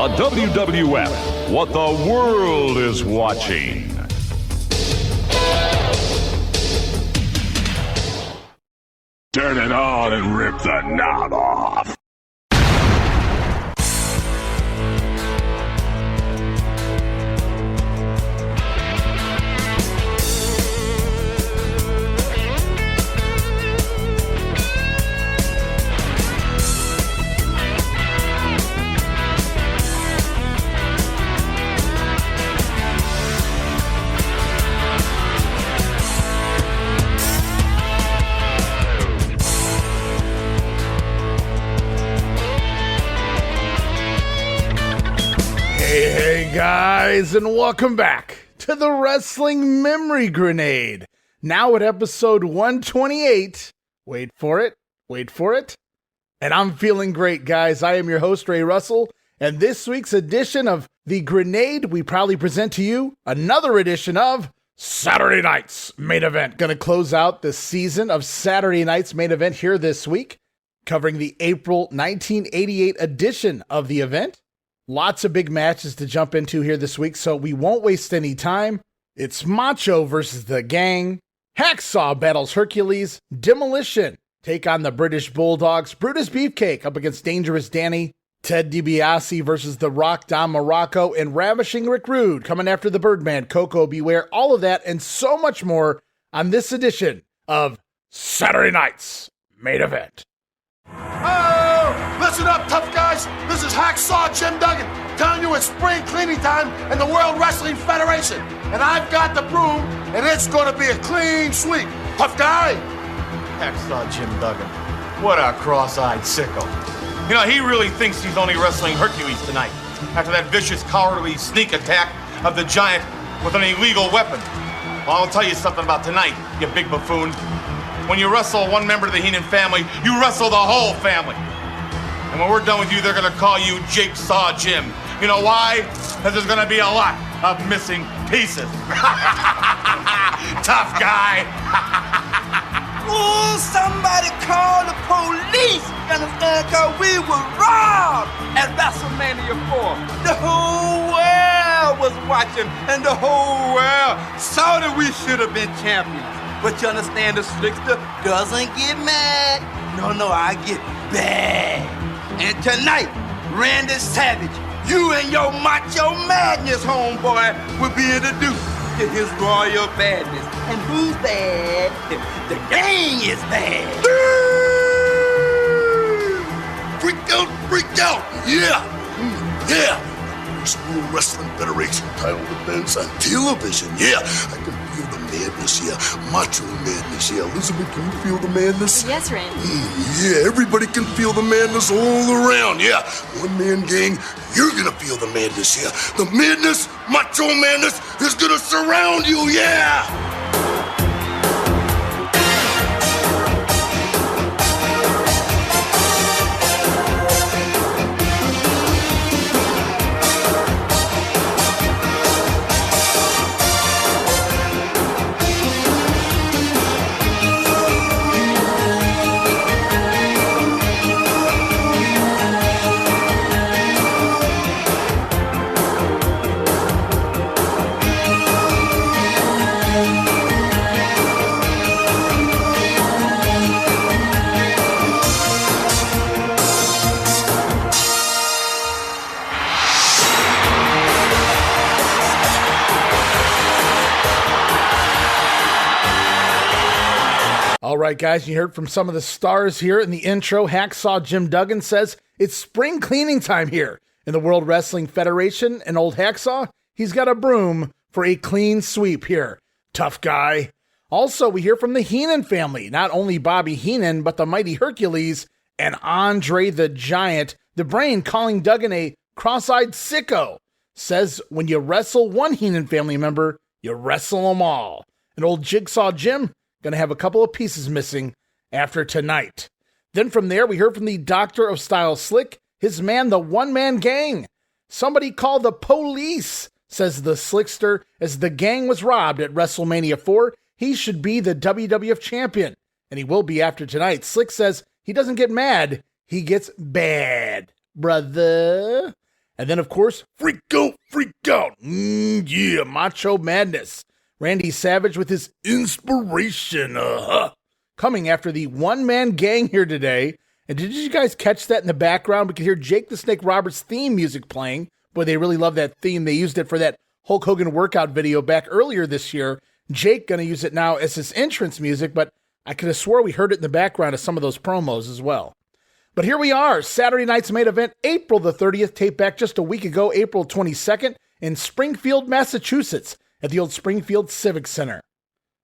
The WWF, what the world is watching. Turn it on and rip the knob off. Hey guys, and welcome back to the Wrestling Memory Grenade. Now at episode 128. Wait for it. And I'm feeling great, guys. I am your host, Ray Russell, and this week's edition of The Grenade, we proudly present to you another edition of Saturday Night's Main Event. Gonna close out the season of Saturday Night's Main Event here this week, covering the April 1988 edition of the event. Lots of big matches to jump into here this week, so we won't waste any time. It's Macho versus the Gang. Hacksaw battles Hercules. Demolition take on the British Bulldogs. Brutus Beefcake up against Dangerous Danny. Ted Dibiase versus The Rock Don Muraco. And Ravishing Rick Rude coming after the Birdman, Koko, Beware. All of that and so much more on this edition of Saturday Night's Main Event. Oh, listen up, tough guys. This is Hacksaw Jim Duggan telling you it's spring cleaning time in the World Wrestling Federation. And I've got the broom, and it's going to be a clean sweep. Tough guy. Hacksaw Jim Duggan. What a cross-eyed sicko. You know, he really thinks he's only wrestling Hercules tonight after that vicious, cowardly sneak attack of the giant with an illegal weapon. Well, I'll tell you something about tonight, you big buffoon. When you wrestle one member of the Heenan family, you wrestle the whole family. And when we're done with you, they're gonna call you Jigsaw Jim. You know why? Because there's gonna be a lot of missing pieces. Tough guy. Ooh, somebody call the police. You understand? Because we were robbed at WrestleMania 4. The whole world was watching, and the whole world saw that we should have been champions. But you understand, the slickster doesn't get mad. No, I get bad. And tonight, Randy Savage, you and your macho madness, homeboy, will be introduced to his royal badness. And who's bad? The gang is bad. Freak out, yeah. This World Wrestling Federation title defense on television, yeah. I can feel the madness, yeah. Macho madness, yeah. Elizabeth, can you feel the madness? Yes, Randy. Yeah, everybody can feel the madness all around, yeah. One man gang, you're gonna feel the madness, yeah. The madness, macho madness, is gonna surround you, yeah. All right, guys, you heard from some of the stars here in the intro. Hacksaw Jim Duggan says it's spring cleaning time here in the World Wrestling Federation. And old Hacksaw, he's got a broom for a clean sweep here. Tough guy. Also, we hear from the Heenan family. Not only Bobby Heenan, but the mighty Hercules and Andre the Giant. The Brain calling Duggan a cross-eyed sicko. Says when you wrestle one Heenan family member, you wrestle them all. And old Jigsaw Jim, gonna have a couple of pieces missing after tonight. Then from there, we heard from the Doctor of Style Slick, his man, the one-man gang. Somebody called the police, says the Slickster, as the gang was robbed at WrestleMania 4. He should be the WWF champion, and he will be after tonight. Slick says he doesn't get mad, he gets bad, brother. And then, of course, freak out. Yeah, Macho Madness. Randy Savage with his inspiration. Coming after the one-man gang here today. And did you guys catch that in the background? We could hear Jake the Snake Roberts theme music playing. Boy, they really love that theme. They used it for that Hulk Hogan workout video back earlier this year. Jake going to use it now as his entrance music, but I could have swore we heard it in the background of some of those promos as well. But here we are, Saturday night's main event, April the 30th, taped back just a week ago, April 22nd, in Springfield, Massachusetts, at the old Springfield Civic Center.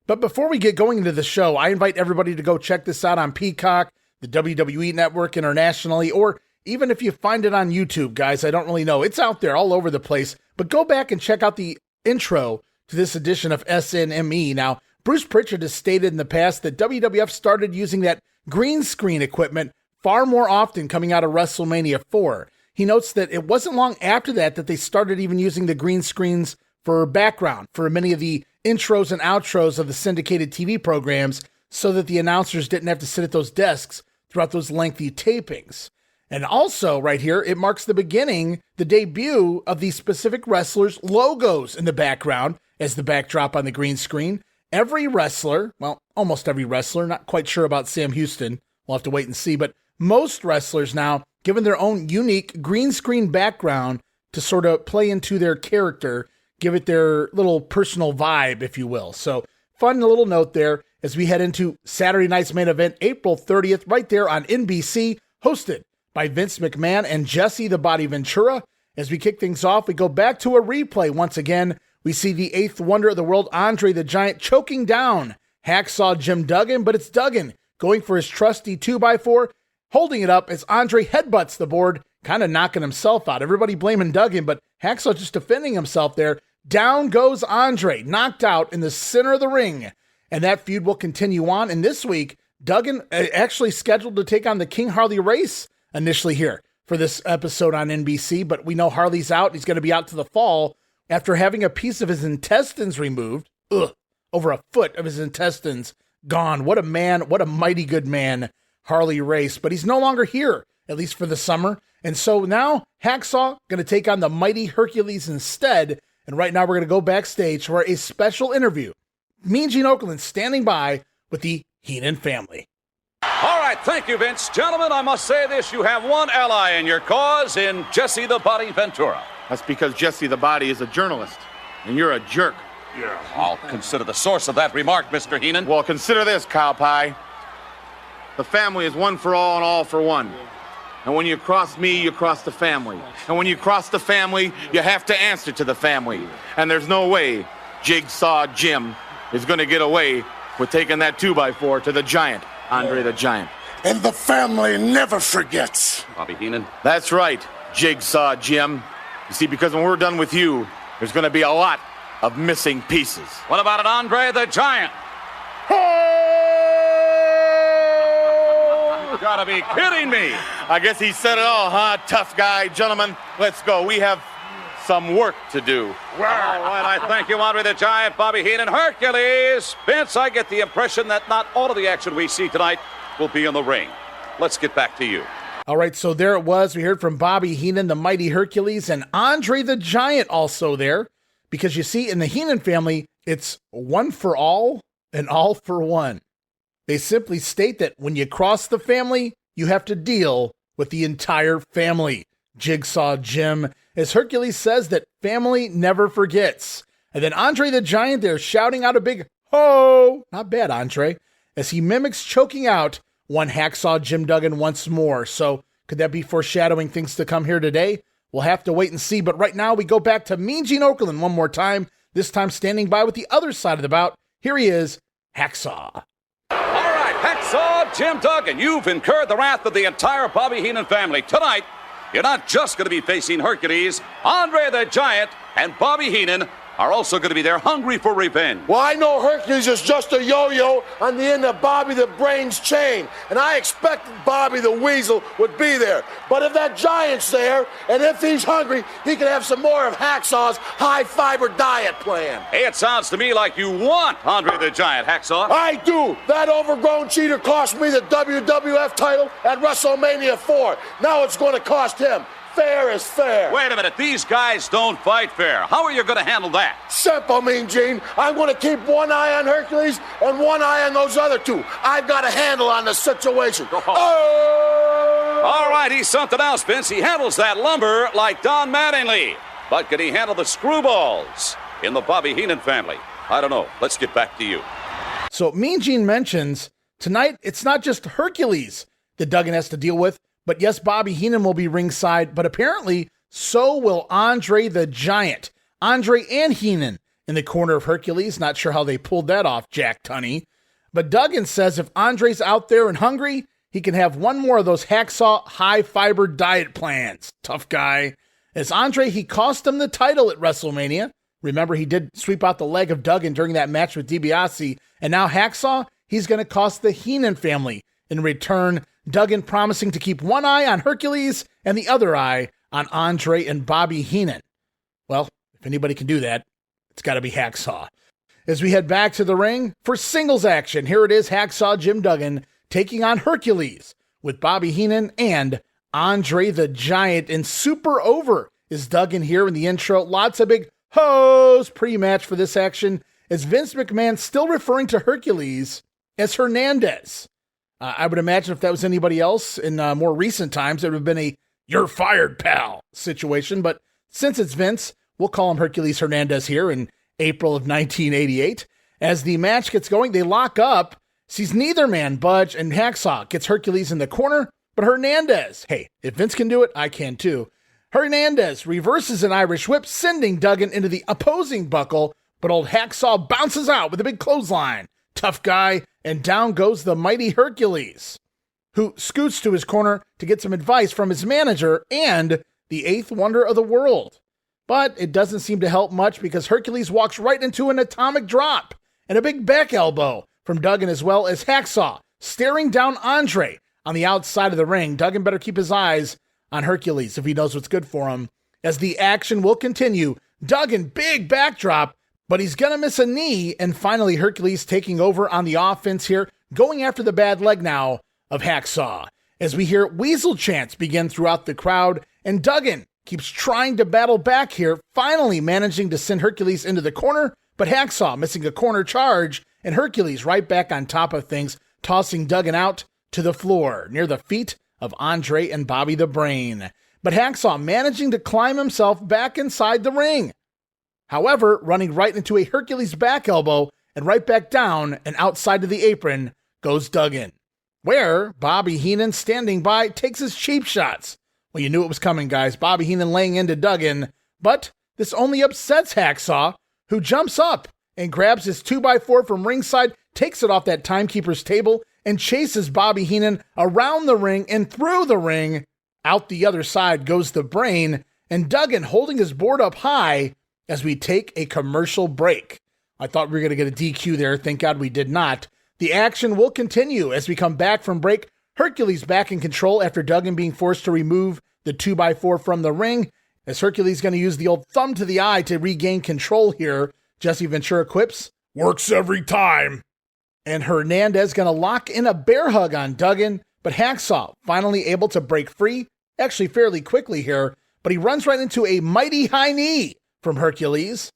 But before we get going into the show, I invite everybody to go check this out on Peacock, the WWE Network internationally, or even if you find it on YouTube, guys, I don't really know. It's out there all over the place. But go back and check out the intro to this edition of SNME. Now, Bruce Pritchard has stated in the past that WWF started using that green screen equipment far more often coming out of WrestleMania 4. He notes that it wasn't long after that they started even using the green screens for background for many of the intros and outros of the syndicated TV programs so that the announcers didn't have to sit at those desks throughout those lengthy tapings. And also, right here, it marks the beginning, the debut of the specific wrestlers' logos in the background as the backdrop on the green screen. Every wrestler, well, almost every wrestler, not quite sure about Sam Houston, we'll have to wait and see, but most wrestlers now given their own unique green screen background to sort of play into their character, give it their little personal vibe, if you will. So, fun little note there as we head into Saturday night's main event, April 30th, right there on NBC, hosted by Vince McMahon and Jesse the Body Ventura. As we kick things off, we go back to a replay once again. We see the eighth wonder of the world, Andre the Giant, choking down Hacksaw Jim Duggan, but it's Duggan going for his trusty 2x4, holding it up as Andre headbutts the board, kind of knocking himself out. Everybody blaming Duggan, but Hacksaw just defending himself there. Down goes Andre, knocked out in the center of the ring. And that feud will continue on. And this week, Duggan actually scheduled to take on the King Harley Race initially here for this episode on NBC, but we know Harley's out. He's going to be out to the fall after having a piece of his intestines removed. Over a foot of his intestines gone. What a man, what a mighty good man, Harley Race. But he's no longer here, at least for the summer. And so now Hacksaw going to take on the mighty Hercules instead. And right now we're going to go backstage for a special interview. Mean Gene Okerlund standing by with the Heenan family. All right, thank you, Vince. Gentlemen, I must say this. You have one ally in your cause in Jesse the Body Ventura. That's because Jesse the Body is a journalist, and you're a jerk. Yeah. I'll consider the source of that remark, Mr. Heenan. Well, consider this, cow pie. The family is one for all and all for one. And when you cross me, you cross the family. And when you cross the family, you have to answer to the family. And there's no way Jigsaw Jim is going to get away with taking that 2x4 to the Giant, Andre the Giant. And the family never forgets. Bobby Heenan. That's right, Jigsaw Jim. You see, because when we're done with you, there's going to be a lot of missing pieces. What about it, Andre the Giant? You gotta be kidding me. I guess he said it all, huh? Tough guy. Gentlemen, let's go. We have some work to do. All right, I thank you, Andre the Giant, Bobby Heenan, Hercules. Vince, I get the impression that not all of the action we see tonight will be in the ring. Let's get back to you. All right, so there it was. We heard from Bobby Heenan, the mighty Hercules, and Andre the Giant also there. Because you see, in the Heenan family, it's one for all and all for one. They simply state that when you cross the family, you have to deal with the entire family. Jigsaw Jim, as Hercules says that family never forgets. And then Andre the Giant there shouting out a big ho, not bad Andre, as he mimics choking out one Hacksaw Jim Duggan once more. So could that be foreshadowing things to come here today? We'll have to wait and see, but right now we go back to Mean Gene Okerlund one more time, this time standing by with the other side of the bout. Here he is, Hacksaw. All right, Hacksaw Jim Duggan, you've incurred the wrath of the entire Bobby Heenan family. Tonight, you're not just going to be facing Hercules, Andre the Giant and Bobby Heenan are also going to be there hungry for revenge. Well, I know Hercules is just a yo-yo on the end of Bobby the Brains chain, and I expected Bobby the Weasel would be there. But if that Giant's there, and if he's hungry, he can have some more of Hacksaw's high-fiber diet plan. Hey, it sounds to me like you want Andre the Giant, Hacksaw. I do. That overgrown cheater cost me the WWF title at WrestleMania 4. Now it's going to cost him Fair is fair. Wait a minute, these guys don't fight fair. How are you going to handle that? Simple, Mean Gene. I'm going to keep one eye on Hercules and one eye on those other two. I've got a handle on the situation. Oh! All right, he's something else, Vince. He handles that lumber like Don Mattingly. But can he handle the screwballs in the Bobby Heenan family? I don't know. Let's get back to you. So Mean Gene mentions tonight it's not just Hercules that Duggan has to deal with, but yes, Bobby Heenan will be ringside, but apparently so will Andre the Giant. Andre and Heenan in the corner of Hercules. Not sure how they pulled that off, Jack Tunney. But Duggan says if Andre's out there and hungry, he can have one more of those Hacksaw high-fiber diet plans. Tough guy. As Andre, he cost him the title at WrestleMania. Remember, he did sweep out the leg of Duggan during that match with Dibiase. And now Hacksaw, he's going to cost the Heenan family. In return, Duggan promising to keep one eye on Hercules and the other eye on Andre and Bobby Heenan. Well, if anybody can do that, it's got to be Hacksaw. As we head back to the ring for singles action, here it is, Hacksaw Jim Duggan taking on Hercules with Bobby Heenan and Andre the Giant. And super over is Duggan here in the intro. Lots of big hoes pre-match for this action, as Vince McMahon still referring to Hercules as Hernandez. I would imagine if that was anybody else in more recent times, it would have been a "you're fired, pal" situation. But since it's Vince, we'll call him Hercules Hernandez here in April of 1988. As the match gets going, they lock up, sees neither man budge, and Hacksaw gets Hercules in the corner, but Hernandez, hey, if Vince can do it, I can too. Hernandez reverses an Irish whip, sending Duggan into the opposing buckle, but old Hacksaw bounces out with a big clothesline. Tough guy, and down goes the mighty Hercules, who scoots to his corner to get some advice from his manager and the eighth wonder of the world. But it doesn't seem to help much because Hercules walks right into an atomic drop and a big back elbow from Duggan, as well as Hacksaw staring down Andre on the outside of the ring. Duggan better keep his eyes on Hercules if he knows what's good for him. As the action will continue, Duggan, big backdrop, but he's going to miss a knee. And finally, Hercules taking over on the offense here, going after the bad leg now of Hacksaw. As we hear weasel chants begin throughout the crowd, and Duggan keeps trying to battle back here, finally managing to send Hercules into the corner, but Hacksaw missing a corner charge, and Hercules right back on top of things, tossing Duggan out to the floor near the feet of Andre and Bobby the Brain. But Hacksaw managing to climb himself back inside the ring. However, running right into a Hercules back elbow and right back down and outside of the apron goes Duggan. Where Bobby Heenan, standing by, takes his cheap shots. Well, you knew it was coming, guys. Bobby Heenan laying into Duggan, but this only upsets Hacksaw, who jumps up and grabs his 2x4 from ringside, takes it off that timekeeper's table, and chases Bobby Heenan around the ring and through the ring. Out the other side goes the Brain, and Duggan holding his board up high as we take a commercial break. I thought we were going to get a DQ there. Thank God we did not. The action will continue as we come back from break. Hercules back in control after Duggan being forced to remove the 2x4 from the ring, as Hercules going to use the old thumb to the eye to regain control here. Jesse Ventura quips, "Works every time." And Hernandez going to lock in a bear hug on Duggan, but Hacksaw finally able to break free, actually fairly quickly here, but he runs right into a mighty high knee from Hercules.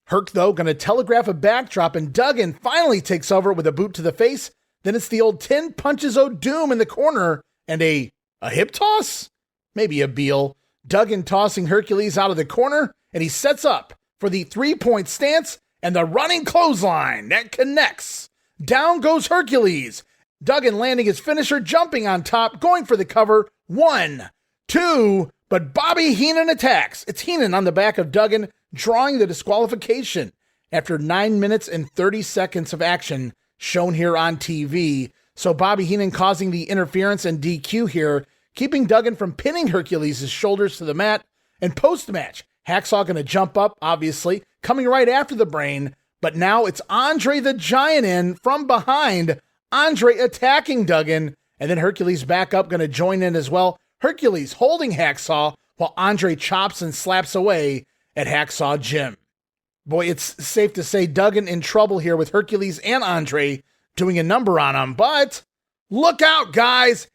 Herc, though, going to telegraph a backdrop, and Duggan finally takes over with a boot to the face. Then it's the old 10 punches o' doom in the corner, and a hip toss? Maybe a Beal. Duggan tossing Hercules out of the corner, and he sets up for the 3-point stance and the running clothesline that connects. Down goes Hercules. Duggan landing his finisher, jumping on top, going for the cover. 1, 2, but Bobby Heenan attacks. It's Heenan on the back of Duggan, drawing the disqualification after 9 minutes and 30 seconds of action shown here on TV. So Bobby Heenan causing the interference and DQ here, keeping Duggan from pinning Hercules' shoulders to the mat. And post-match, Hacksaw going to jump up, obviously, coming right after the Brain. But now it's Andre the Giant in from behind. Andre attacking Duggan, and then Hercules back up, going to join in as well. Hercules holding Hacksaw while Andre chops and slaps away at Hacksaw Jim. Boy, it's safe to say Duggan in trouble here with Hercules and Andre doing a number on him, but look out, guys.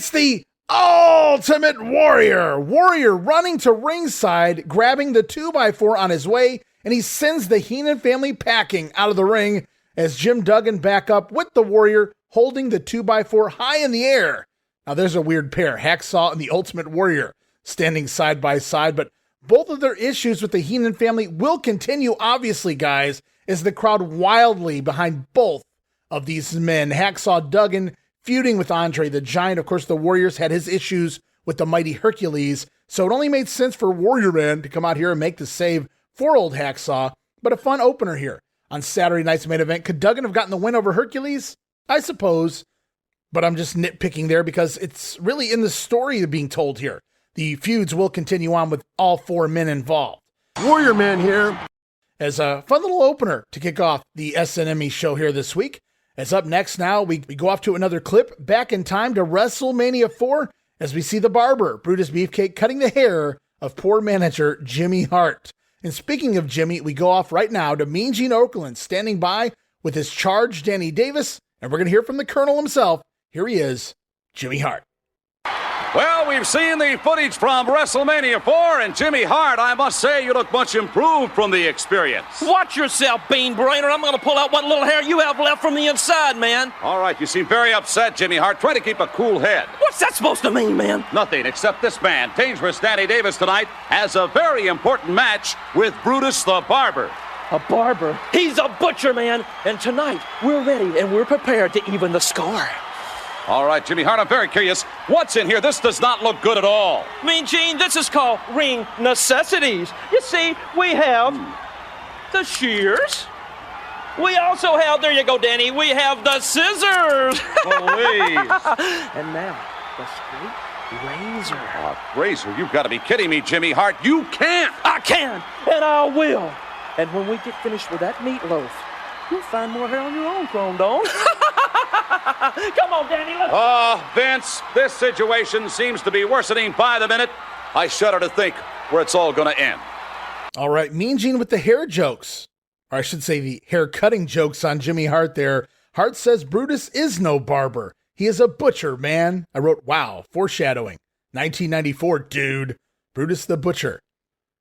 It's the Ultimate Warrior. Warrior running to ringside, grabbing the 2x4 on his way, and he sends the Heenan family packing out of the ring as Jim Duggan back up with the Warrior holding the 2x4 high in the air. Now there's a weird pair, Hacksaw and the Ultimate Warrior, standing side by side, but both of their issues with the Heenan family will continue, obviously, guys, as the crowd wildly behind both of these men. Hacksaw Duggan feuding with Andre the Giant. Of course, the Warriors had his issues with the mighty Hercules, so it only made sense for Warrior Man to come out here and make the save for old Hacksaw, but a fun opener here on Saturday night's main event. Could Duggan have gotten the win over Hercules? I suppose, but I'm just nitpicking there because it's really in the story being told here. The feuds will continue on with all four men involved. Warrior Man here. As a fun little opener to kick off the SNME show here this week. As up next now, we go off to another clip back in time to WrestleMania 4 as we see the Barber, Brutus Beefcake, cutting the hair of poor manager Jimmy Hart. And speaking of Jimmy, we go off right now to Mean Gene Okerlund standing by with his charge, Danny Davis, and we're going to hear from the Colonel himself. Here he is, Jimmy Hart. Well, we've seen the footage from WrestleMania 4, and Jimmy Hart, I must say, you look much improved from the experience. Watch yourself, Bean Brainer. I'm going to pull out what little hair you have left from the inside, man. All right, you seem very upset, Jimmy Hart. Try to keep a cool head. What's that supposed to mean, man? Nothing, except this man, Dangerous Danny Davis, tonight has a very important match with Brutus the Barber. A barber? He's a butcher, man. And tonight, we're ready and we're prepared to even the score. All right, Jimmy Hart, I'm very curious. What's in here? This does not look good at all. Mean Gene, this is called ring necessities. You see, we have the shears. We also have, there you go, Danny, we have the scissors. Please. And now, the straight razor. Razor, you've got to be kidding me, Jimmy Hart. You can't. I can, and I will. And when we get finished with that meatloaf, you'll find more hair on your own, Chrome Dome. Come on, Danny, let's... Vince, this situation seems to be worsening by the minute. I shudder to think where it's all going to end. All right, Mean Gene with the hair jokes. Or I should say the hair cutting jokes on Jimmy Hart there. Hart says Brutus is no barber. He is a butcher, man. I wrote, wow, foreshadowing. 1994, dude. Brutus the Butcher.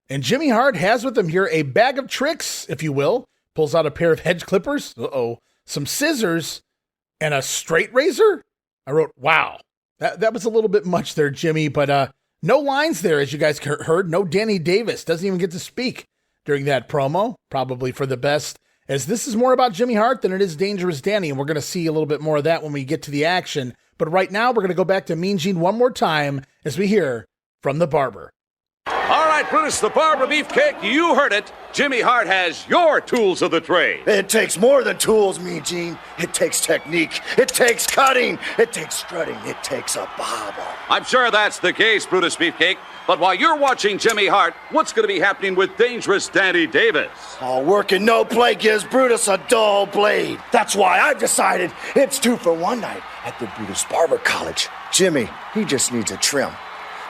And Jimmy Hart has with him here a bag of tricks, if you will. Pulls out a pair of hedge clippers. Some scissors. And a straight razor? I wrote, wow. That was a little bit much there, Jimmy, but no lines there, as you guys heard. No Danny Davis. Doesn't even get to speak during that promo. Probably for the best, as this is more about Jimmy Hart than it is Dangerous Danny, and we're going to see a little bit more of that when we get to the action. But right now, we're going to go back to Mean Gene one more time as we hear from the Barber. All right, Brutus the Barber, Beefcake, you heard it. Jimmy Hart has your tools of the trade. It takes more than tools, Mean Gene. It takes technique. It takes cutting. It takes strutting. It takes a bobble. I'm sure that's the case, Brutus Beefcake. But while you're watching Jimmy Hart, what's going to be happening with Dangerous Danny Davis? All work and no play gives Brutus a dull blade. That's why I've decided it's 2 for 1 night at the Brutus Barber College. Jimmy, he just needs a trim.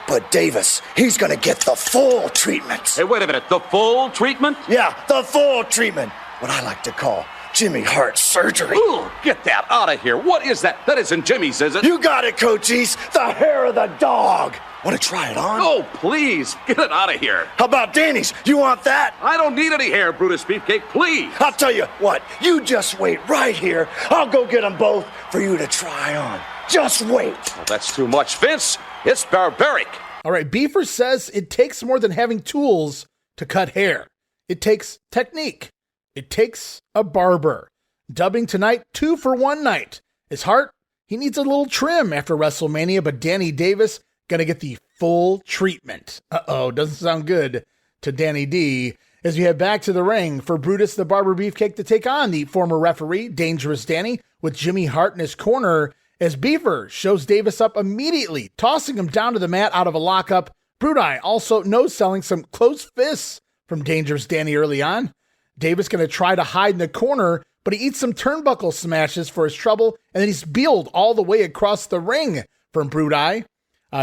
But Davis, he's gonna get the full treatment. Hey, wait a minute, the full treatment? Yeah, the full treatment. What I like to call Jimmy Hart surgery. Ooh, get that out of here. What is that? That isn't Jimmy's, is it? You got it, Cochise. The hair of the dog. Want to try it on? Oh, please, get it out of here. How about Danny's? You want that? I don't need any hair, Brutus Beefcake, please. I'll tell you what, you just wait right here. I'll go get them both for you to try on. Just wait. Oh, that's too much, Vince. It's barbaric. All right, Beefer says it takes more than having tools to cut hair. It takes technique. It takes a barber. Dubbing tonight 2 for 1 night. His Hart, he needs a little trim after WrestleMania, but Danny Davis gonna get the full treatment. Doesn't sound good to Danny D. As we head back to the ring for Brutus the Barber Beefcake to take on the former referee, Dangerous Danny, with Jimmy Hart in his corner, as Beaver shows Davis up immediately, tossing him down to the mat out of a lockup. Brutus also no-selling some close fists from Dangerous Danny early on. Davis going to try to hide in the corner, but he eats some turnbuckle smashes for his trouble, and then he's beeled all the way across the ring from Brutus.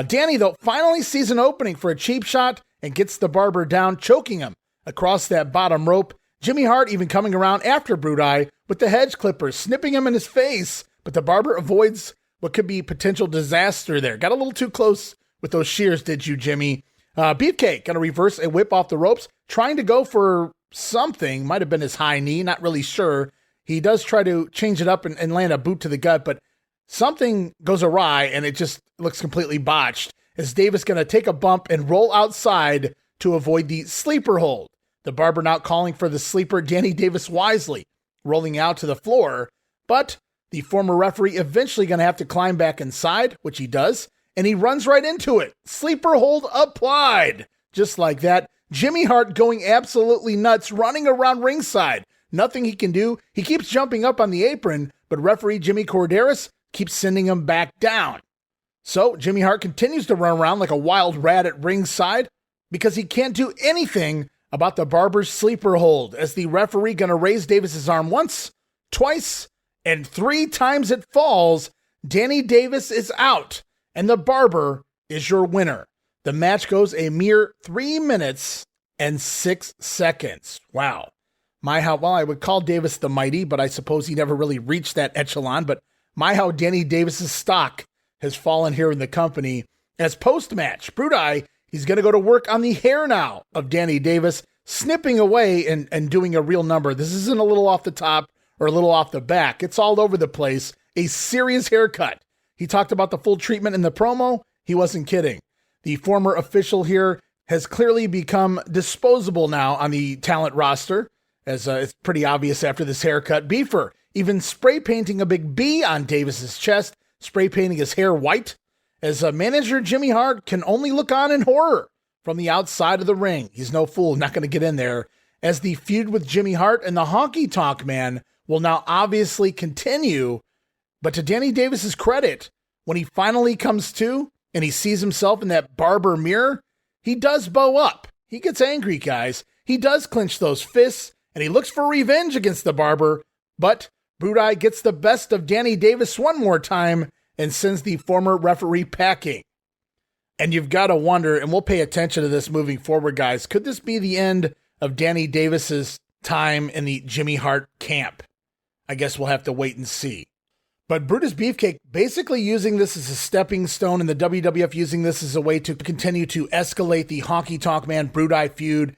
Danny, though, finally sees an opening for a cheap shot and gets the Barber down, choking him across that bottom rope. Jimmy Hart even coming around after Brutus with the hedge clippers, snipping him in his face, but the Barber avoids what could be potential disaster there. Got a little too close with those shears, did you, Jimmy? Beefcake going to reverse a whip off the ropes, trying to go for something. Might have been his high knee, not really sure. He does try to change it up and land a boot to the gut, but something goes awry, and it just looks completely botched as Davis going to take a bump and roll outside to avoid the sleeper hold. The Barber now calling for the sleeper, Danny Davis wisely rolling out to the floor, but the former referee eventually going to have to climb back inside, which he does, and he runs right into it. Sleeper hold applied. Just like that, Jimmy Hart going absolutely nuts, running around ringside. Nothing he can do. He keeps jumping up on the apron, but referee Jimmy Corderas keeps sending him back down. So Jimmy Hart continues to run around like a wild rat at ringside because he can't do anything about the Barber's sleeper hold, as the referee going to raise Davis's arm once, twice, and 3 times it falls. Danny Davis is out, and the Barber is your winner. The match goes a mere 3 minutes and 6 seconds. Wow. Well, I would call Davis the mighty, but I suppose he never really reached that echelon. But how Danny Davis's stock has fallen here in the company. As post-match, Brutus, he's going to go to work on the hair now of Danny Davis, snipping away and doing a real number. This isn't a little off the top or a little off the back. It's all over the place. A serious haircut. He talked about the full treatment in the promo. He wasn't kidding. The former official here has clearly become disposable now on the talent roster, as it's pretty obvious after this haircut. Beefer even spray painting a big B on Davis's chest, spray painting his hair white, as manager Jimmy Hart can only look on in horror from the outside of the ring. He's no fool, not going to get in there, as the feud with Jimmy Hart and the Honky Tonk Man will now obviously continue. But to Danny Davis's credit, when he finally comes to and he sees himself in that Barber mirror, he does bow up. He gets angry, guys. He does clench those fists, and he looks for revenge against the Barber, but Brutus gets the best of Danny Davis one more time and sends the former referee packing. And you've got to wonder, and we'll pay attention to this moving forward, guys, could this be the end of Danny Davis's time in the Jimmy Hart camp? I guess we'll have to wait and see. But Brutus Beefcake basically using this as a stepping stone, and the WWF using this as a way to continue to escalate the Honky Tonk Man Brutus feud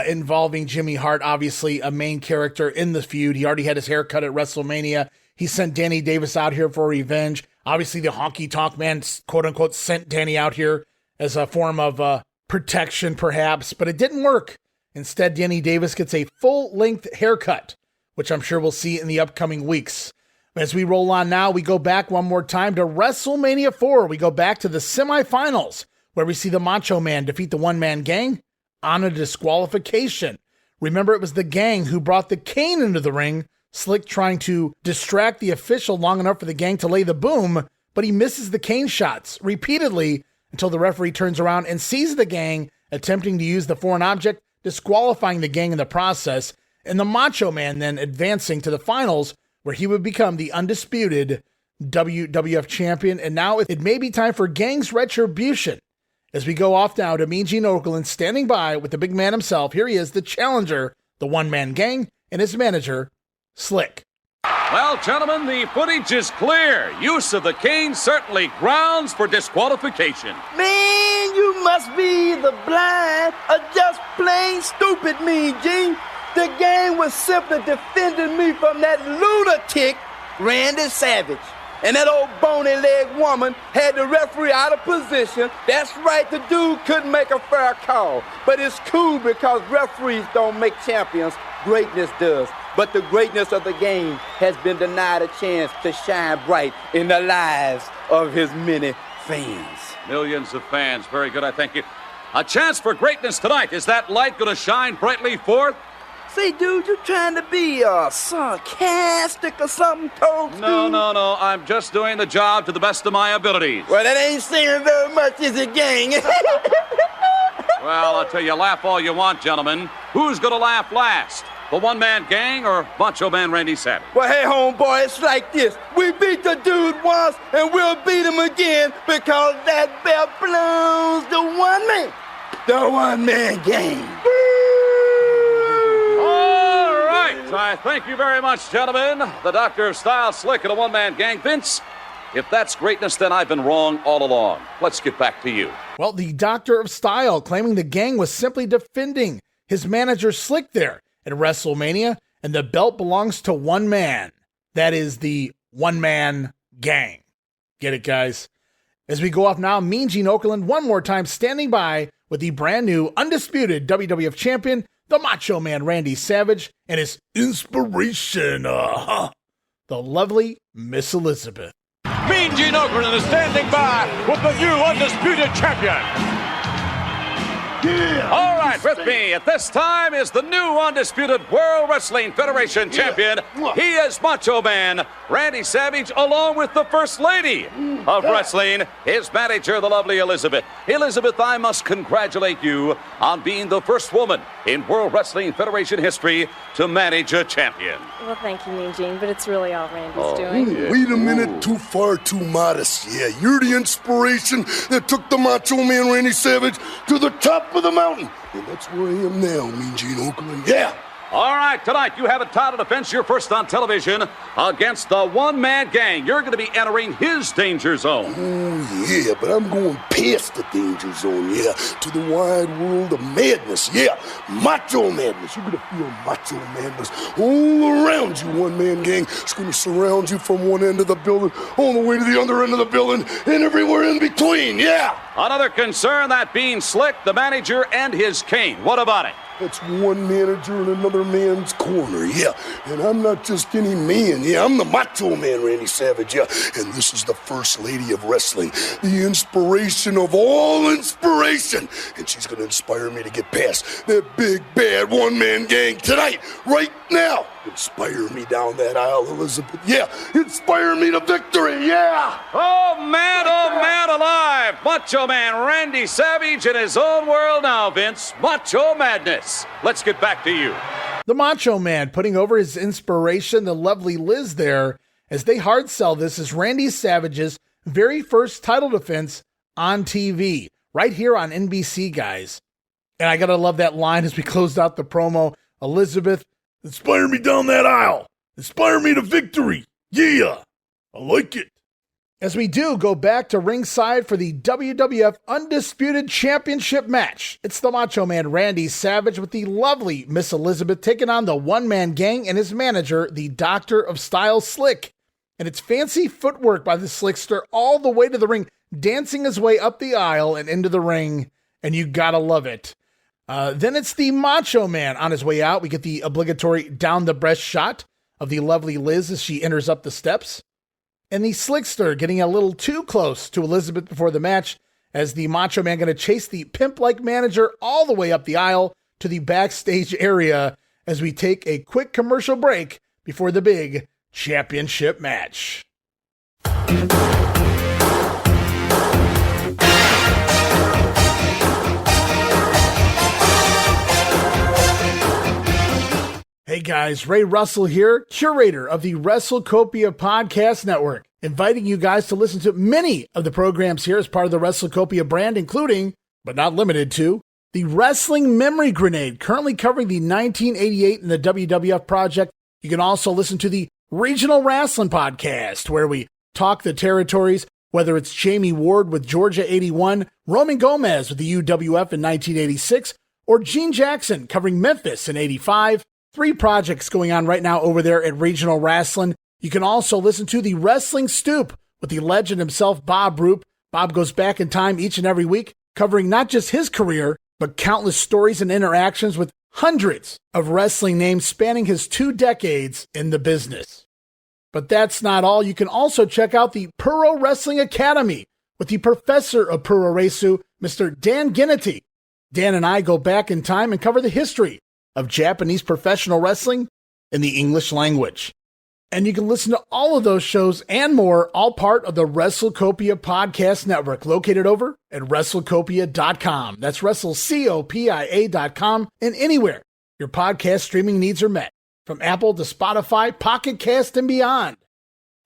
involving Jimmy Hart, obviously a main character in the feud. He already had his haircut at WrestleMania. He sent Danny Davis out here for revenge. Obviously, the Honky Tonk Man, quote-unquote, sent Danny out here as a form of protection, perhaps, but it didn't work. Instead, Danny Davis gets a full-length haircut, which I'm sure we'll see in the upcoming weeks. As we roll on now, we go back one more time to WrestleMania 4. We go back to the semifinals, where we see the Macho Man defeat the one-man gang on a disqualification. Remember, it was the gang who brought the cane into the ring, Slick trying to distract the official long enough for the gang to lay the boom, but he misses the cane shots repeatedly until the referee turns around and sees the gang attempting to use the foreign object, disqualifying the gang in the process, and the Macho Man then advancing to the finals, where he would become the undisputed WWF champion. And now it may be time for Gang's Retribution. As we go off now to Mean Gene Okerlund standing by with the big man himself. Here he is, the challenger, the one-man gang, and his manager, Slick. Well, gentlemen, the footage is clear. Use of the cane certainly grounds for disqualification. Man, you must be the blind or just plain stupid, Mean Gene. The gang was simply defending me from that lunatic Randy Savage. And that old bony-legged woman had the referee out of position. That's right, the dude couldn't make a fair call. But it's cool because referees don't make champions. Greatness does. But the greatness of the game has been denied a chance to shine bright in the lives of his many fans. Millions of fans. Very good, I thank you. A chance for greatness tonight. Is that light going to shine brightly forth? Say, dude, you trying to be sarcastic or something, Toadstool? No. I'm just doing the job to the best of my abilities. Well, that ain't saying very much, is it, gang? Well, I'll tell you, laugh all you want, gentlemen. Who's going to laugh last? The one-man gang or Macho Man Randy Savage? Well, hey, homeboy, it's like this. We beat the dude once, and we'll beat him again because that belt belongs to one man. The one-man gang. I thank you very much, gentlemen. The Doctor of Style, Slick, and a one-man gang. Vince, If that's greatness, then I've been wrong all along. Let's get back to you. Well, the Doctor of Style claiming the gang was simply defending his manager Slick there at WrestleMania, and the belt belongs to one man. That is the one-man gang. Get it, guys? As we go off now, Mean Gene Okerlund one more time standing by with the brand new undisputed WWF champion, the Macho Man Randy Savage, and his inspiration, the lovely Miss Elizabeth. Mean Gene Okerlund is standing by with the new undisputed champion. Yeah. All right, with me at this time is the new undisputed World Wrestling Federation champion. He is Macho Man Randy Savage, along with the First Lady of Wrestling, his manager, the lovely Elizabeth. Elizabeth, I must congratulate you on being the first woman in World Wrestling Federation history to manage a champion. Well, thank you, Mean Gene, but it's really all Randy's doing. Yeah. Wait a minute, too far, too modest. Yeah, you're the inspiration that took the Macho Man Randy Savage to the top of the mountain. And that's where I am now, Mean Gene Okerlund. Yeah. All right, tonight you have a title defense, your first on television, against the one-man gang. You're going to be entering his danger zone. Oh, yeah, but I'm going past the danger zone, yeah, to the wide world of madness, yeah. Macho madness. You're going to feel macho madness all around you, one-man gang. It's going to surround you from one end of the building all the way to the other end of the building and everywhere in between, yeah. Another concern, that being Slick, the manager, and his cane. What about it? That's one manager in another man's corner, yeah. And I'm not just any man, yeah. I'm the Macho Man Randy Savage, yeah. And this is the First Lady of Wrestling, the inspiration of all inspiration. And she's going to inspire me to get past that big, bad one-man gang tonight, right now. Inspire me down that aisle, Elizabeth, yeah. Inspire me to victory, yeah. Oh, man alive. Macho Man Randy Savage in his own world now, Vince. Macho Madness. Let's get back to you. The Macho Man putting over his inspiration, the lovely Liz there, as they hard sell this as Randy Savage's very first title defense on TV, right here on NBC, guys. And I gotta love that line as we closed out the promo. Elizabeth, inspire me down that aisle. Inspire me to victory. Yeah, I like it. As we do go back to ringside for the WWF Undisputed Championship match. It's the Macho Man Randy Savage with the lovely Miss Elizabeth taking on the one-man gang and his manager, the Doctor of Style Slick. And it's fancy footwork by the Slickster all the way to the ring, dancing his way up the aisle and into the ring, and you gotta love it. Then it's the Macho Man on his way out. We get the obligatory down the breast shot of the lovely Liz as she enters up the steps. And the Slickster getting a little too close to Elizabeth before the match, as the Macho Man going to chase the pimp-like manager all the way up the aisle to the backstage area as we take a quick commercial break before the big championship match. Hey guys, Ray Russell here, curator of the WrestleCopia Podcast Network, inviting you guys to listen to many of the programs here as part of the WrestleCopia brand, including, but not limited to, the Wrestling Memory Grenade, currently covering the 1988 and the WWF project. You can also listen to the Regional Wrestling Podcast, where we talk the territories, whether it's Jamie Ward with Georgia 81, Roman Gomez with the UWF in 1986, or Gene Jackson covering Memphis in 85. 3 projects going on right now over there at Regional Wrestling. You can also listen to the Wrestling Stoop with the legend himself, Bob Roop. Bob goes back in time each and every week, covering not just his career, but countless stories and interactions with hundreds of wrestling names spanning his 2 decades in the business. But that's not all. You can also check out the Puro Wrestling Academy with the professor of Puro Resu, Mr. Dan Ginnity. Dan and I go back in time and cover the history of Japanese professional wrestling in the English language. And you can listen to all of those shows and more, all part of the WrestleCopia Podcast Network, located over at WrestleCopia.com. That's WrestleCopia.com, and anywhere your podcast streaming needs are met, from Apple to Spotify, Pocket Cast, and beyond.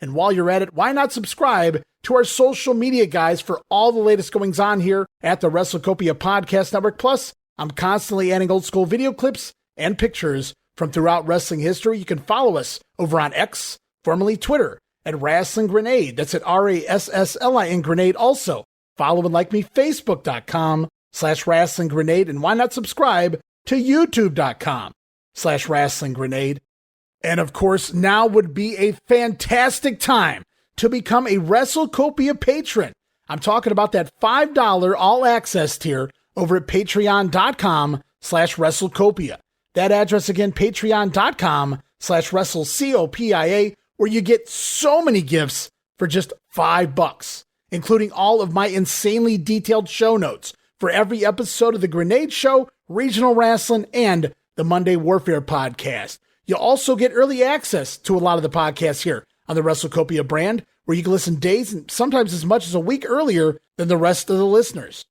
And while you're at it, why not subscribe to our social media guys for all the latest goings on here at the WrestleCopia Podcast Network. Plus, I'm constantly adding old school video clips and pictures from throughout wrestling history. You can follow us over on X, formerly Twitter, at Wrestling Grenade. That's at RASSLIN Grenade also. Follow and like me, Facebook.com/Wrestling Grenade. And why not subscribe to YouTube.com/Wrestling Grenade. And of course, now would be a fantastic time to become a WrestleCopia patron. I'm talking about that $5 all access tier over at patreon.com/WrestleCopia. That address again, patreon.com/WrestleCopia, where you get so many gifts for just $5, including all of my insanely detailed show notes for every episode of The Grenade Show, Regional Wrestling, and the Monday Warfare podcast. You'll also get early access to a lot of the podcasts here on the WrestleCopia brand, where you can listen days and sometimes as much as a week earlier than the rest of the listeners.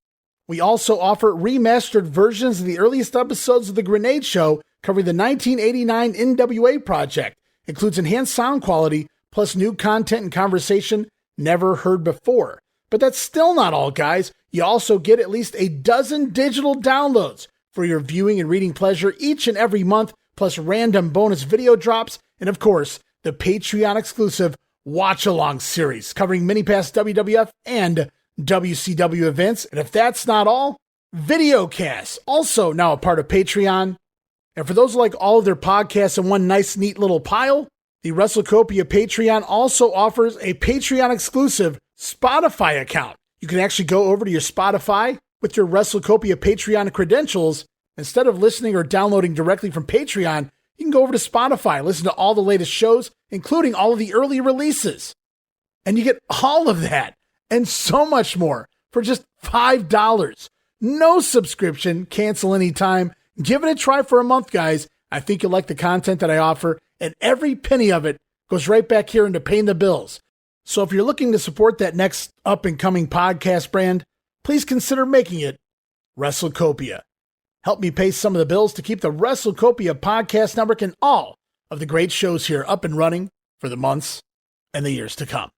We also offer remastered versions of the earliest episodes of The Grenade Show covering the 1989 NWA project. Includes enhanced sound quality, plus new content and conversation never heard before. But that's still not all, guys. You also get at least a dozen digital downloads for your viewing and reading pleasure each and every month, plus random bonus video drops, and of course, the Patreon-exclusive Watch-Along series covering mini past WWF and WCW events. And if that's not all, Videocasts, also now a part of Patreon. And for those who like all of their podcasts in one nice, neat little pile, the WrestleCopia Patreon also offers a Patreon-exclusive Spotify account. You can actually go over to your Spotify with your WrestleCopia Patreon credentials. Instead of listening or downloading directly from Patreon, you can go over to Spotify, listen to all the latest shows, including all of the early releases. And you get all of that and so much more for just $5. No subscription, cancel anytime. Give it a try for a month, guys. I think you'll like the content that I offer, and every penny of it goes right back here into paying the bills. So if you're looking to support that next up-and-coming podcast brand, please consider making it WrestleCopia. Help me pay some of the bills to keep the WrestleCopia podcast network and all of the great shows here up and running for the months and the years to come.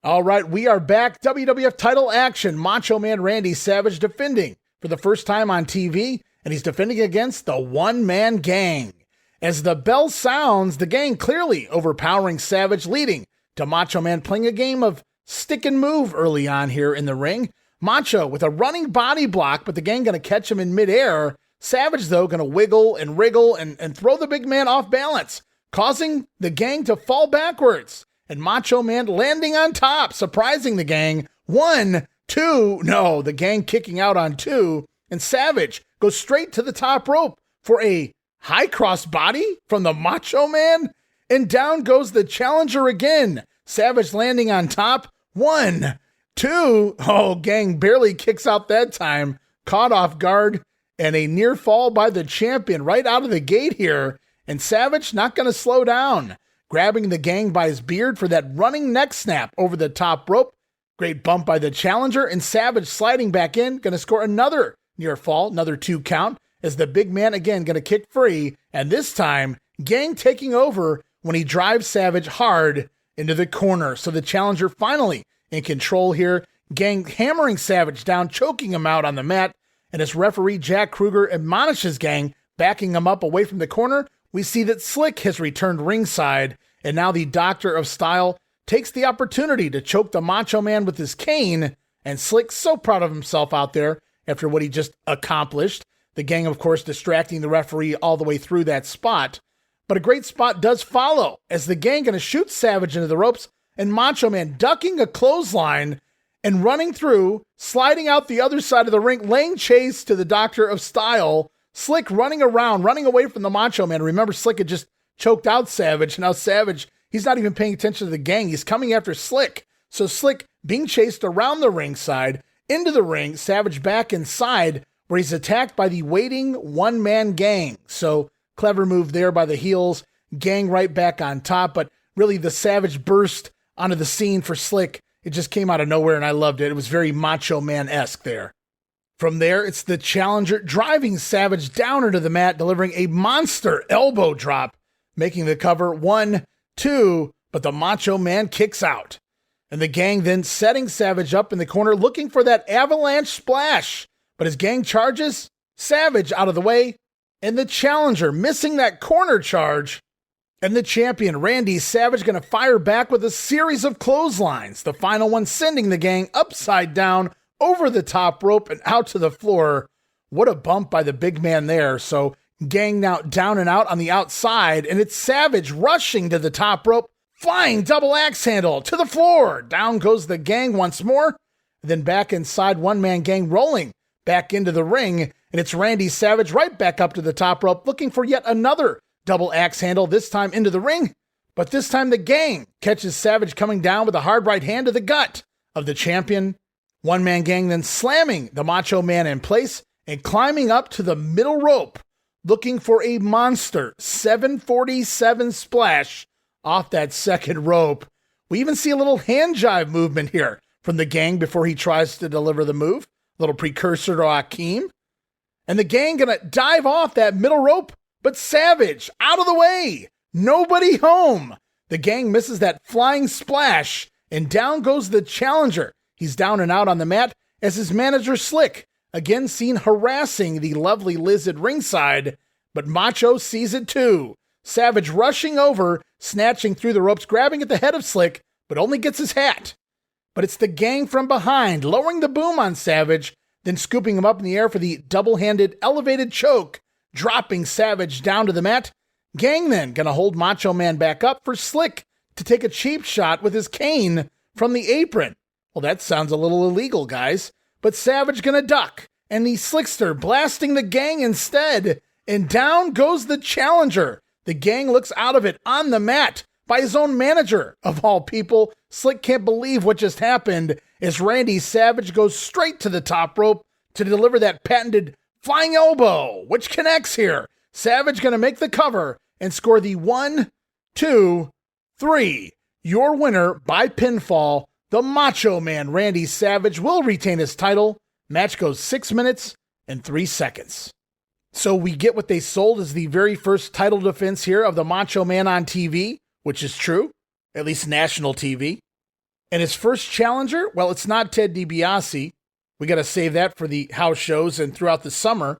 All right, we are back. WWF title action. Macho Man Randy Savage defending for the first time on TV, and he's defending against the one-man gang. As the bell sounds, the gang clearly overpowering Savage, leading to Macho Man playing a game of stick and move early on here in the ring. Macho with a running body block, but the gang going to catch him in midair. Savage, though, going to wiggle and wriggle and throw the big man off balance, causing the gang to fall backwards. And Macho Man landing on top, surprising the gang. 1, 2, no, the gang kicking out on 2. And Savage goes straight to the top rope for a high cross body from the Macho Man. And down goes the challenger again. Savage landing on top. 1, 2, oh, gang barely kicks out that time. Caught off guard. And a near fall by the champion right out of the gate here. And Savage not going to slow down, grabbing the gang by his beard for that running neck snap over the top rope. Great bump by the challenger, and Savage sliding back in, going to score another near fall, another 2 count, as the big man again going to kick free, and this time, gang taking over when he drives Savage hard into the corner. So the challenger finally in control here, gang hammering Savage down, choking him out on the mat, and as referee Jack Kruger admonishes gang, backing him up away from the corner, we see that Slick has returned ringside, and now the Doctor of Style takes the opportunity to choke the Macho Man with his cane, and Slick's so proud of himself out there after what he just accomplished. The gang, of course, distracting the referee all the way through that spot. But a great spot does follow, as the gang going to shoot Savage into the ropes, and Macho Man ducking a clothesline and running through, sliding out the other side of the ring, laying chase to the Doctor of Style. Slick running around, running away from the Macho Man. Remember, Slick had just choked out Savage. Now Savage, he's not even paying attention to the gang. He's coming after Slick. So Slick being chased around the ringside, into the ring, Savage back inside, where he's attacked by the waiting one-man gang. So clever move there by the heels. Gang right back on top. But really the Savage burst onto the scene for Slick, it just came out of nowhere, and I loved it. It was very Macho Man-esque there. From there, it's the challenger driving Savage down into the mat, delivering a monster elbow drop, making the cover 1, 2, but the Macho Man kicks out. And the gang then setting Savage up in the corner looking for that avalanche splash. But as gang charges, Savage out of the way, and the challenger missing that corner charge. And the champion, Randy Savage, going to fire back with a series of clotheslines. The final one sending the gang upside down over the top rope and out to the floor. What a bump by the big man there. So gang now down and out on the outside, and it's Savage rushing to the top rope, flying double axe handle to the floor. Down goes the gang once more. Then back inside, one-man gang rolling back into the ring, and it's Randy Savage right back up to the top rope looking for yet another double axe handle, this time into the ring. But this time the gang catches Savage coming down with a hard right hand to the gut of the champion. One-man gang then slamming the Macho Man in place and climbing up to the middle rope, looking for a monster 747 splash off that second rope. We even see a little hand jive movement here from the gang before he tries to deliver the move. A little precursor to Hakeem. And the gang gonna dive off that middle rope, but Savage out of the way. Nobody home. The gang misses that flying splash, and down goes the challenger. He's down and out on the mat as his manager Slick, again seen harassing the lovely Liz at ringside, but Macho sees it too. Savage rushing over, snatching through the ropes, grabbing at the head of Slick, but only gets his hat. But it's the gang from behind, lowering the boom on Savage, then scooping him up in the air for the double-handed elevated choke, dropping Savage down to the mat. Gang then gonna hold Macho Man back up for Slick to take a cheap shot with his cane from the apron. Well, that sounds a little illegal, guys. But Savage gonna duck, and the Slickster blasting the gang instead, and down goes the challenger. The gang looks out of it on the mat by his own manager, of all people. Slick can't believe what just happened as Randy Savage goes straight to the top rope to deliver that patented flying elbow, which connects here. Savage gonna make the cover and score the 1, 2, 3. Your winner by pinfall, the Macho Man Randy Savage, will retain his title. Match goes 6 minutes and 3 seconds. So we get what they sold as the very first title defense here of the Macho Man on TV, which is true, at least national TV. And his first challenger, well, it's not Ted DiBiase. We got to save that for the house shows and throughout the summer.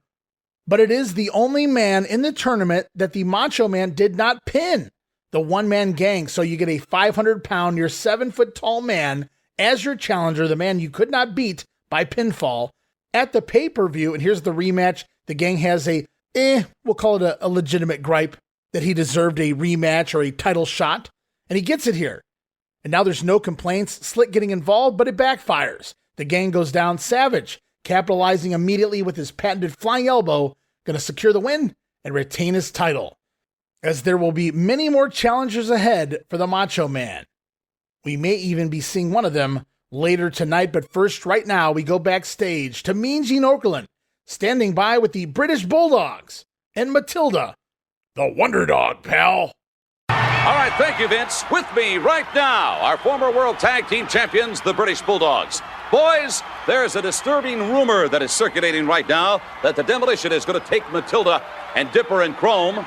But it is the only man in the tournament that the Macho Man did not pin, the one-man gang. So you get a 500-pound, near 7-foot-tall man as your challenger, the man you could not beat by pinfall. At the pay-per-view, and here's the rematch, the gang has we'll call it a legitimate gripe that he deserved a rematch or a title shot, and he gets it here. And now there's no complaints, Slick getting involved, but it backfires. The gang goes down. Savage, capitalizing immediately with his patented flying elbow, going to secure the win and retain his title. As there will be many more challengers ahead for the Macho Man. We may even be seeing one of them later tonight, but first, right now, we go backstage to Mean Gene Okerlund, standing by with the British Bulldogs and Matilda, the Wonder Dog, pal. All right, thank you, Vince. With me right now, our former World Tag Team Champions, the British Bulldogs. Boys, there's a disturbing rumor that is circulating right now that the Demolition is going to take Matilda and dip her in chrome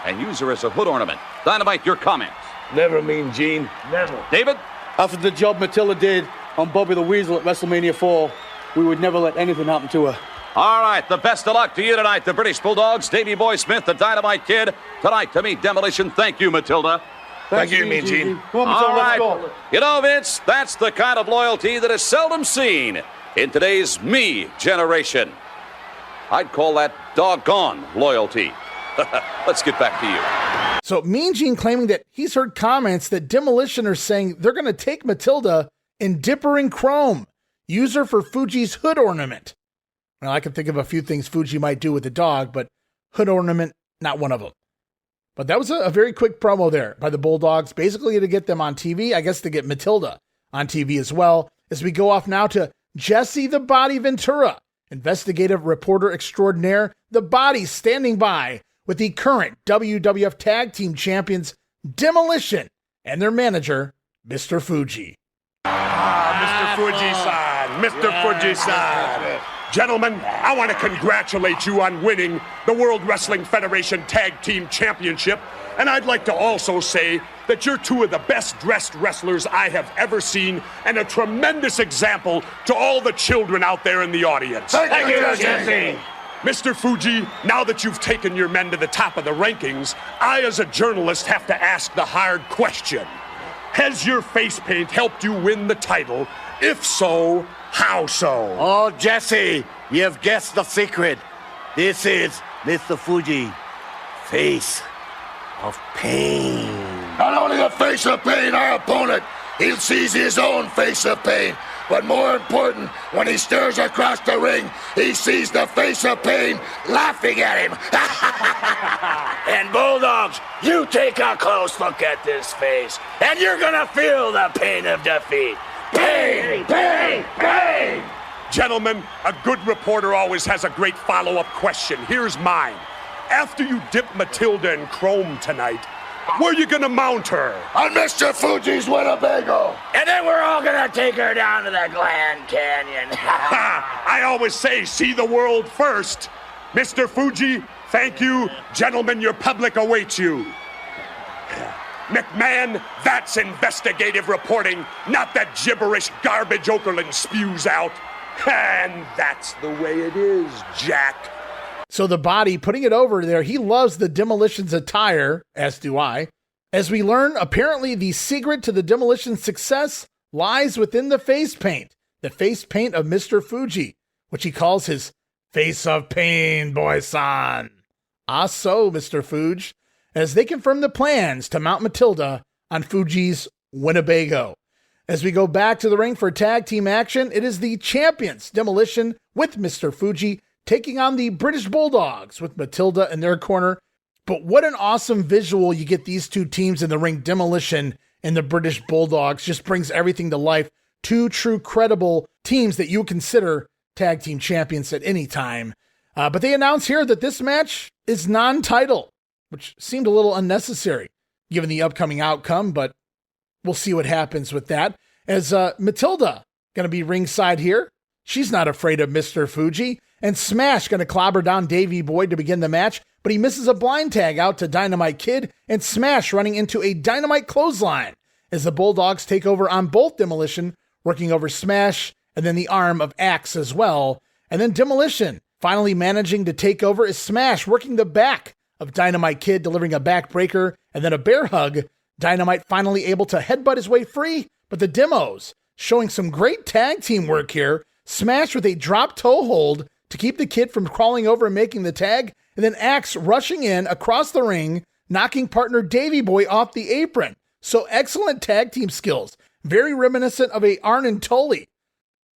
and use her as a hood ornament. Dynamite, your comments. Never, Mean Gene. Never. David? After the job Matilda did on Bobby the Weasel at WrestleMania 4, we would never let anything happen to her. All right, the best of luck to you tonight, the British Bulldogs. Davey Boy Smith, the Dynamite Kid, tonight to meet Demolition. Thank you, Matilda. Thank you, Mean Gene. All right. You know, Vince, that's the kind of loyalty that is seldom seen in today's me generation. I'd call that doggone loyalty. Let's get back to you. So Mean Gene claiming that he's heard comments that Demolition are saying they're going to take Matilda and dip her in chrome, use her for Fuji's hood ornament. Well, I can think of a few things Fuji might do with the dog, but hood ornament, not one of them. But that was a very quick promo there by the Bulldogs, basically to get them on TV, I guess to get Matilda on TV as well, as we go off now to Jesse the Body Ventura, investigative reporter extraordinaire, the Body, standing by with the current WWF Tag Team Champions, Demolition, and their manager, Mr. Fuji. Mr. Fuji-san, Mr. Fuji-san. Gentlemen, I want to congratulate you on winning the World Wrestling Federation Tag Team Championship. And I'd like to also say that you're two of the best-dressed wrestlers I have ever seen and a tremendous example to all the children out there in the audience. Thank you, Jesse. Mr. Fuji, now that you've taken your men to the top of the rankings, I, as a journalist, have to ask the hard question. Has your face paint helped you win the title? If so, how so? Oh, Jesse, you've guessed the secret. This is Mr. Fuji, face of pain. Not only the face of pain, our opponent, he sees his own face of pain. But more important, when he stares across the ring, he sees the face of pain laughing at him. And Bulldogs, you take a close look at this face, and you're gonna feel the pain of defeat. Pain, pain, pain! Gentlemen, a good reporter always has a great follow-up question. Here's mine. After you dip Matilda in chrome tonight, where you gonna mount her? On Mr. Fuji's Winnebago. And then we're all gonna take her down to the Grand Canyon. I always say, see the world first. Mr. Fuji, thank you. Gentlemen, your public awaits you. McMahon, that's investigative reporting, not that gibberish garbage Okerlund spews out. And that's the way it is, Jack. So the Body, putting it over there, he loves the Demolition's attire, as do I. As we learn, apparently the secret to the Demolition's success lies within the face paint. The face paint of Mr. Fuji, which he calls his face of pain, boy-san. Ah, so, Mr. Fuji, as they confirm the plans to mount Matilda on Fuji's Winnebago. As we go back to the ring for tag team action, it is the champions, Demolition, with Mr. Fuji, taking on the British Bulldogs with Matilda in their corner. But what an awesome visual you get these two teams in the ring. Demolition and the British Bulldogs just brings everything to life. Two true credible teams that you would consider tag team champions at any time. But they announce here that this match is non-title, which seemed a little unnecessary given the upcoming outcome, but we'll see what happens with that. As Matilda going to be ringside here. She's not afraid of Mr. Fuji. And Smash going to clobber down Davey Boy to begin the match, but he misses a blind tag out to Dynamite Kid, and Smash running into a Dynamite clothesline as the Bulldogs take over on both Demolition, working over Smash, and then the arm of Axe as well. And then Demolition finally managing to take over as Smash working the back of Dynamite Kid, delivering a backbreaker, and then a bear hug. Dynamite finally able to headbutt his way free, but the Demos showing some great tag team work here. Smash with a drop toe hold to keep the Kid from crawling over and making the tag, and then Axe rushing in across the ring, knocking partner Davey Boy off the apron. So excellent tag team skills. Very reminiscent of a Arn and Tully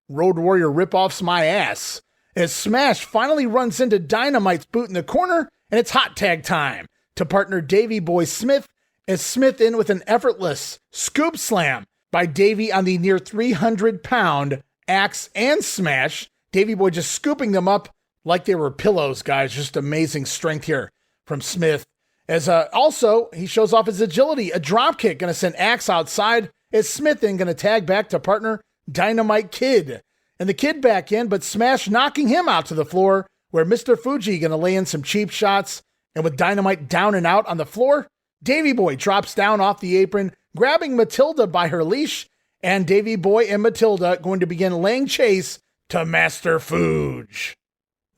Road Warrior ripoffs my ass. As Smash finally runs into Dynamite's boot in the corner, and it's hot tag time to partner Davey Boy Smith, as Smith in with an effortless scoop slam by Davey on the near 300-pound Axe and Smash. Davey Boy just scooping them up like they were pillows, guys. Just amazing strength here from Smith. As also, he shows off his agility. A drop kick going to send Axe outside. As Smith then going to tag back to partner Dynamite Kid. And the Kid back in, but Smash knocking him out to the floor, where Mr. Fuji going to lay in some cheap shots. And with Dynamite down and out on the floor, Davey Boy drops down off the apron, grabbing Matilda by her leash. And Davey Boy and Matilda going to begin laying chase to Master Fuji.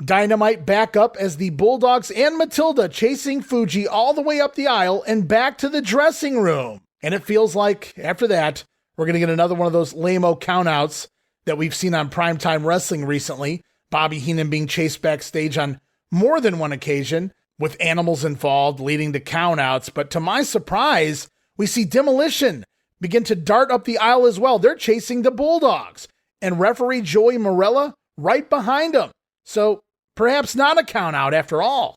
Dynamite back up as the Bulldogs and Matilda chasing Fuji all the way up the aisle and back to the dressing room. And it feels like after that, we're going to get another one of those lame-o countouts that we've seen on Primetime Wrestling recently. Bobby Heenan being chased backstage on more than one occasion with animals involved leading to countouts. But to my surprise, we see Demolition begin to dart up the aisle as well. They're chasing the Bulldogs. And referee Joey Morella right behind him. So perhaps not a count out after all.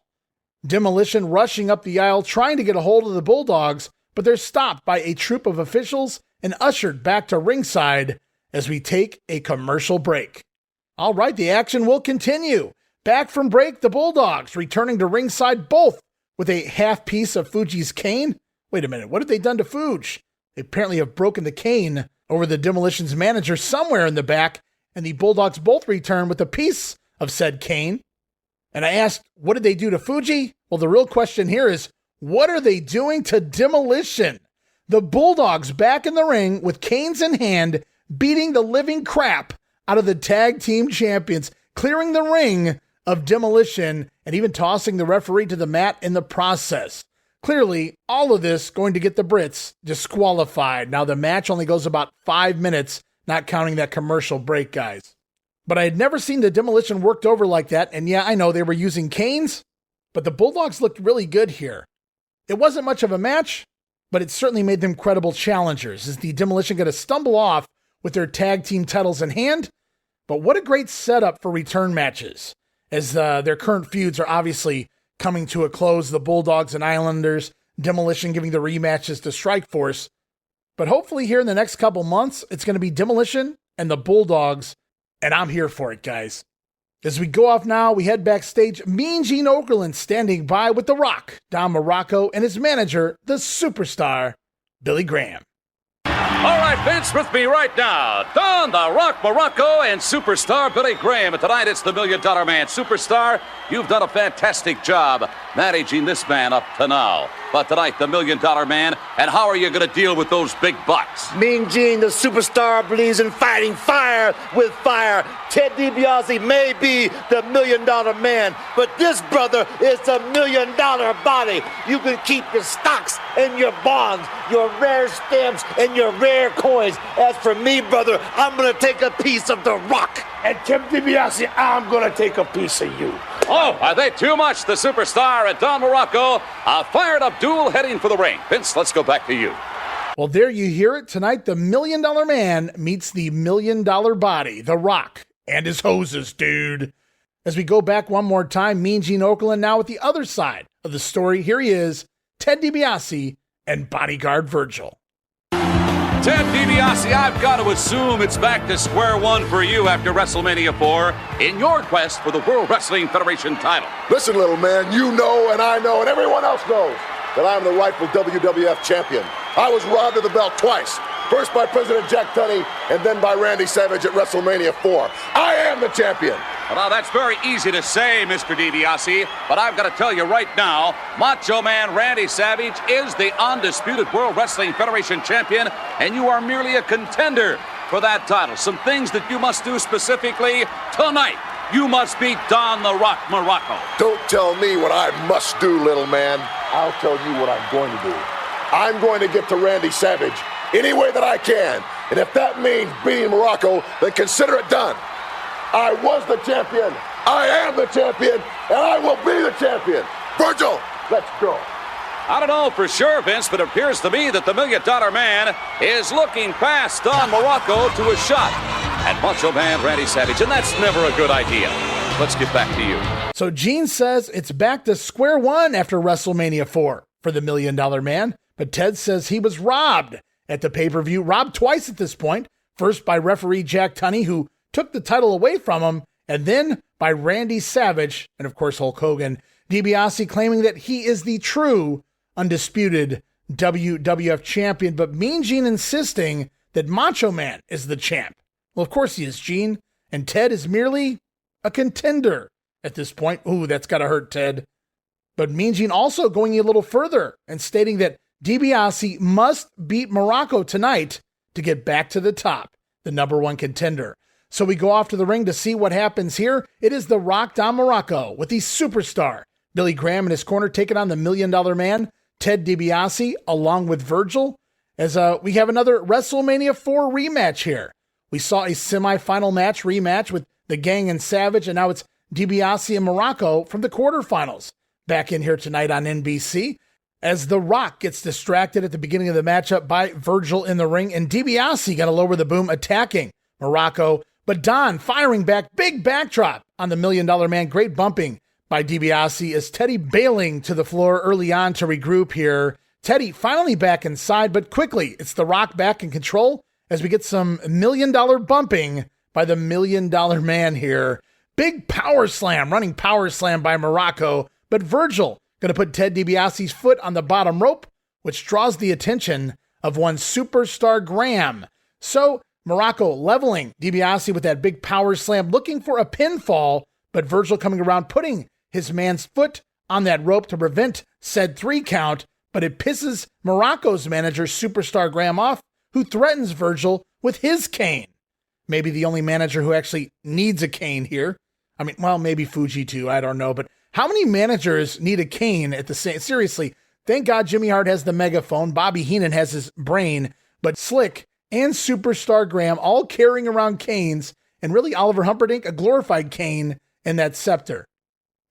Demolition rushing up the aisle trying to get a hold of the Bulldogs, but they're stopped by a troop of officials and ushered back to ringside as we take a commercial break. All right, the action will continue. Back from break, the Bulldogs returning to ringside, both with a half piece of Fuji's cane. Wait a minute, what have they done to Fuji? They apparently have broken the cane over the Demolition's manager somewhere in the back, and the Bulldogs both return with a piece of said Kane. And I asked, what did they do to Fuji? Well, the real question here is, what are they doing to Demolition? The Bulldogs back in the ring with canes in hand, beating the living crap out of the tag team champions, clearing the ring of Demolition, and even tossing the referee to the mat in the process. Clearly, all of this going to get the Brits disqualified. Now, the match only goes about 5 minutes, not counting that commercial break, guys. But I had never seen the Demolition worked over like that, and yeah, I know they were using canes, but the Bulldogs looked really good here. It wasn't much of a match, but it certainly made them credible challengers. Is the Demolition going to stumble off with their tag team titles in hand? But what a great setup for return matches, as their current feuds are obviously coming to a close. The Bulldogs and Islanders, Demolition giving the rematches to Strikeforce. But hopefully here in the next couple months, it's going to be Demolition and the Bulldogs, and I'm here for it, guys. As we go off now, we head backstage. Mean Gene Okerlund standing by with The Rock, Don Muraco, and his manager, the superstar, Billy Graham. All right, Vince, with me right now, Don, The Rock, Muraco, and superstar Billy Graham. And tonight it's the $1 Million Man. Superstar, you've done a fantastic job managing this man up to now. But tonight, the $1 Million Man, and how are you going to deal with those big bucks? Mean Gene, the superstar, believes in fighting fire with fire. Ted DiBiase may be the $1 Million Man, but this brother is the $1 Million body. You can keep your stocks and your bonds, your rare stamps and your rare coins. As for me, brother, I'm going to take a piece of The Rock. And Tim DiBiase, I'm gonna take a piece of you. Oh, are they too much? The superstar and Don Muraco, a fired-up duel heading for the ring. Vince, let's go back to you. Well, there you hear it. Tonight, the $1 Million Man meets the $1 Million body, The Rock, and his hoses, dude. As we go back one more time, Mean Gene Okerlund now with the other side of the story. Here he is, Ted DiBiase and bodyguard Virgil. Ted DiBiase, I've got to assume it's back to square one for you after WrestleMania 4 in your quest for the World Wrestling Federation title. Listen, little man, you know and I know and everyone else knows that I'm the rightful WWF champion. I was robbed of the belt twice. First by President Jack Tunney and then by Randy Savage at WrestleMania 4. I am the champion. Well, now that's very easy to say, Mr. DiBiase, but I've got to tell you right now, Macho Man Randy Savage is the undisputed World Wrestling Federation champion, and you are merely a contender for that title. Some things that you must do specifically tonight. You must beat Don the Rock Muraco. Don't tell me what I must do, little man. I'll tell you what I'm going to do. I'm going to get to Randy Savage any way that I can, and if that means beating Muraco, then consider it done. I was the champion, I am the champion, and I will be the champion. Virgil, let's go. I don't know for sure, Vince, but it appears to me that the $1 Million Man is looking past Don Muraco to a shot at Macho Man Randy Savage, and that's never a good idea. Let's get back to you. So Gene says it's back to square one after WrestleMania 4 for the $1 Million Man, but Ted says he was robbed at the pay-per-view, robbed twice at this point, first by referee Jack Tunney, who took the title away from him, and then by Randy Savage, and of course Hulk Hogan. DiBiase claiming that he is the true undisputed WWF champion, but Mean Gene insisting that Macho Man is the champ. Well, of course he is, Gene, and Ted is merely a contender at this point. Ooh, that's gotta hurt Ted. But Mean Gene also going a little further and stating that DiBiase must beat Muraco tonight to get back to the top, the number one contender. So we go off to the ring to see what happens here. It is The Rock, Don Muraco, with the superstar Billy Graham in his corner, taking on the $1 Million Man, Ted DiBiase, along with Virgil, as we have another WrestleMania 4 rematch here. We saw a semifinal rematch with the Gang and Savage, and now it's DiBiase and Muraco from the quarterfinals. Back in here tonight on NBC, as The Rock gets distracted at the beginning of the matchup by Virgil in the ring, and DiBiase got to lower the boom, attacking Muraco, but Don firing back, big backdrop on the $1 Million Man, great bumping by DiBiase as Teddy bailing to the floor early on to regroup here. Teddy finally back inside, but quickly it's The Rock back in control as we get some $1 Million bumping by the $1 Million Man here. Big power slam, running power slam by Muraco, but Virgil going to put Ted DiBiase's foot on the bottom rope, which draws the attention of one superstar Graham. So Muraco leveling DiBiase with that big power slam, looking for a pinfall, but Virgil coming around, putting his man's foot on that rope to prevent said 3 count, but it pisses Muraco's manager, Superstar Graham, off, who threatens Virgil with his cane. Maybe the only manager who actually needs a cane here. I mean, well, maybe Fuji too, I don't know, but how many managers need a cane at the same? Seriously, thank God Jimmy Hart has the megaphone, Bobby Heenan has his brain, but Slick and Superstar Graham all carrying around canes, and really Oliver Humperdinck, a glorified cane, and that scepter.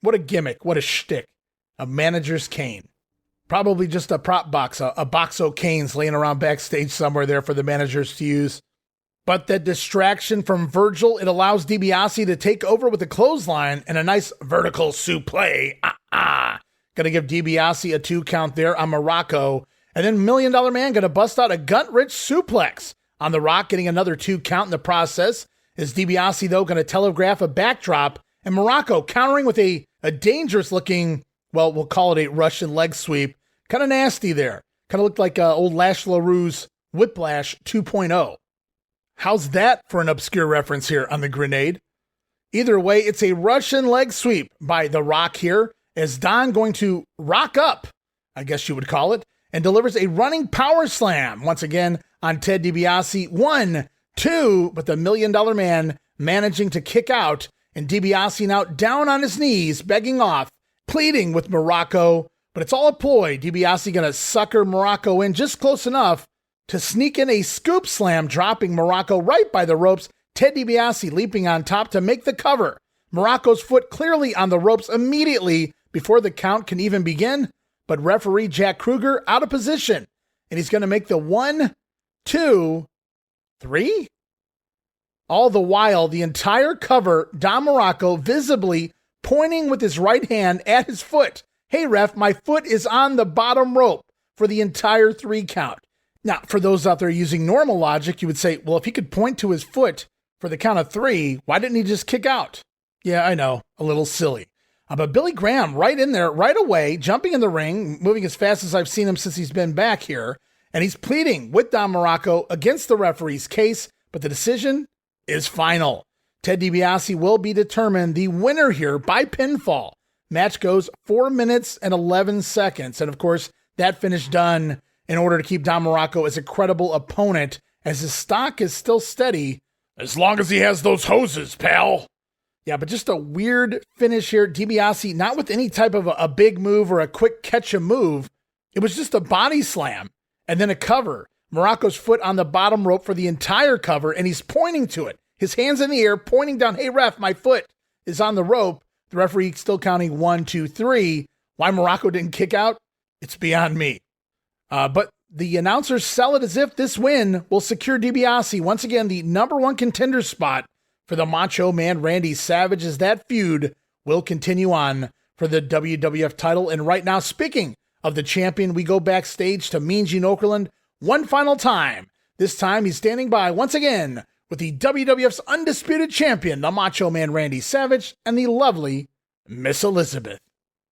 What a gimmick, what a shtick. A manager's cane. Probably just a prop box, a box of canes laying around backstage somewhere there for the managers to use. But that distraction from Virgil, it allows Dibiase to take over with a clothesline and a nice vertical suplex. Gonna give Dibiase a 2 count there on Muraco. And then $1 Million Man gonna bust out a gut-wrench suplex on The Rock, getting another 2 count in the process. Is Dibiase, though, gonna telegraph a backdrop, and Muraco countering with a dangerous looking, well, we'll call it a Russian leg sweep. Kind of nasty there. Kind of looked like old Lash LaRue's Whiplash 2.0. How's that for an obscure reference here on the grenade? Either way, it's a Russian leg sweep by The Rock here, as Don going to rock up, I guess you would call it, and delivers a running power slam once again on Ted DiBiase. 1, 2, but the $1 Million Man managing to kick out, and DiBiase now down on his knees, begging off, pleading with Muraco, but it's all a ploy. DiBiase gonna sucker Muraco in just close enough to sneak in a scoop slam, dropping Muraco right by the ropes. Ted DiBiase leaping on top to make the cover. Muraco's foot clearly on the ropes immediately before the count can even begin, but referee Jack Kruger out of position, and he's going to make the 1, 2, 3. All the while, the entire cover, Don Muraco visibly pointing with his right hand at his foot. Hey ref, my foot is on the bottom rope for the entire 3 count. Now, for those out there using normal logic, you would say, well, if he could point to his foot for the count of 3, why didn't he just kick out? Yeah, I know, a little silly. But Billy Graham right in there, right away, jumping in the ring, moving as fast as I've seen him since he's been back here, and he's pleading with Don Muraco against the referee's case, but the decision is final. Ted DiBiase will be determined the winner here by pinfall. Match goes 4 minutes and 11 seconds, and of course, that finish done in order to keep Don Muraco as a credible opponent, as his stock is still steady, as long as he has those hoses, pal. Yeah, but just a weird finish here. DiBiase, not with any type of a big move or a quick catch-a move. It was just a body slam and then a cover. Muraco's foot on the bottom rope for the entire cover, and he's pointing to it. His hands in the air, pointing down, hey ref, my foot is on the rope. The referee still counting 1, 2, 3. Why Muraco didn't kick out? It's beyond me. But the announcers sell it as if this win will secure DiBiase once again the #1 contender spot for the Macho Man Randy Savage, as that feud will continue on for the WWF title. And right now, speaking of the champion, we go backstage to Mean Gene Okerlund one final time. This time he's standing by once again with the WWF's undisputed champion, the Macho Man Randy Savage, and the lovely Miss Elizabeth.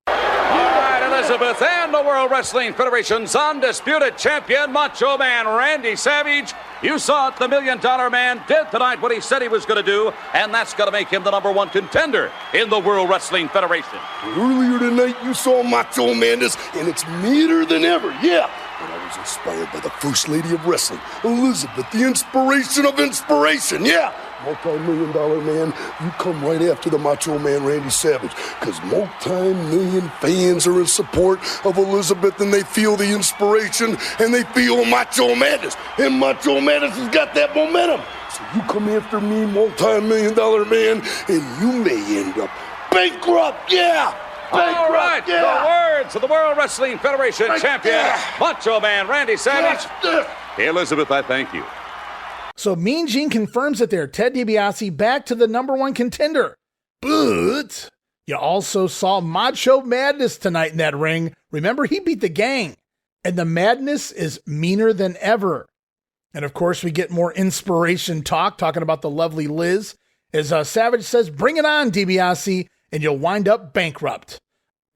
Elizabeth and the World Wrestling Federation's undisputed champion, Macho Man Randy Savage. You saw it, the $1 Million Man did tonight what he said he was going to do, and that's going to make him the #1 contender in the World Wrestling Federation. Earlier tonight, you saw Macho Man, and it's meaner than ever, yeah. But I was inspired by the First Lady of Wrestling, Elizabeth, the inspiration of inspiration, yeah. Multi-million-dollar man, you come right after the Macho Man Randy Savage, because multi-million fans are in support of Elizabeth, and they feel the inspiration, and they feel Macho Madness, and Macho Madness has got that momentum. So you come after me, multi-million-dollar man, and you may end up bankrupt, yeah. All right, yeah. The words of the World Wrestling Federation champion, Macho Man Randy Savage. Elizabeth, I thank you. So Mean Gene confirms it there. Ted DiBiase back to the #1 contender. But you also saw Macho Madness tonight in that ring. Remember, he beat the gang. And the madness is meaner than ever. And of course, we get more inspiration talking about the lovely Liz. As Savage says, bring it on, DiBiase, and you'll wind up bankrupt.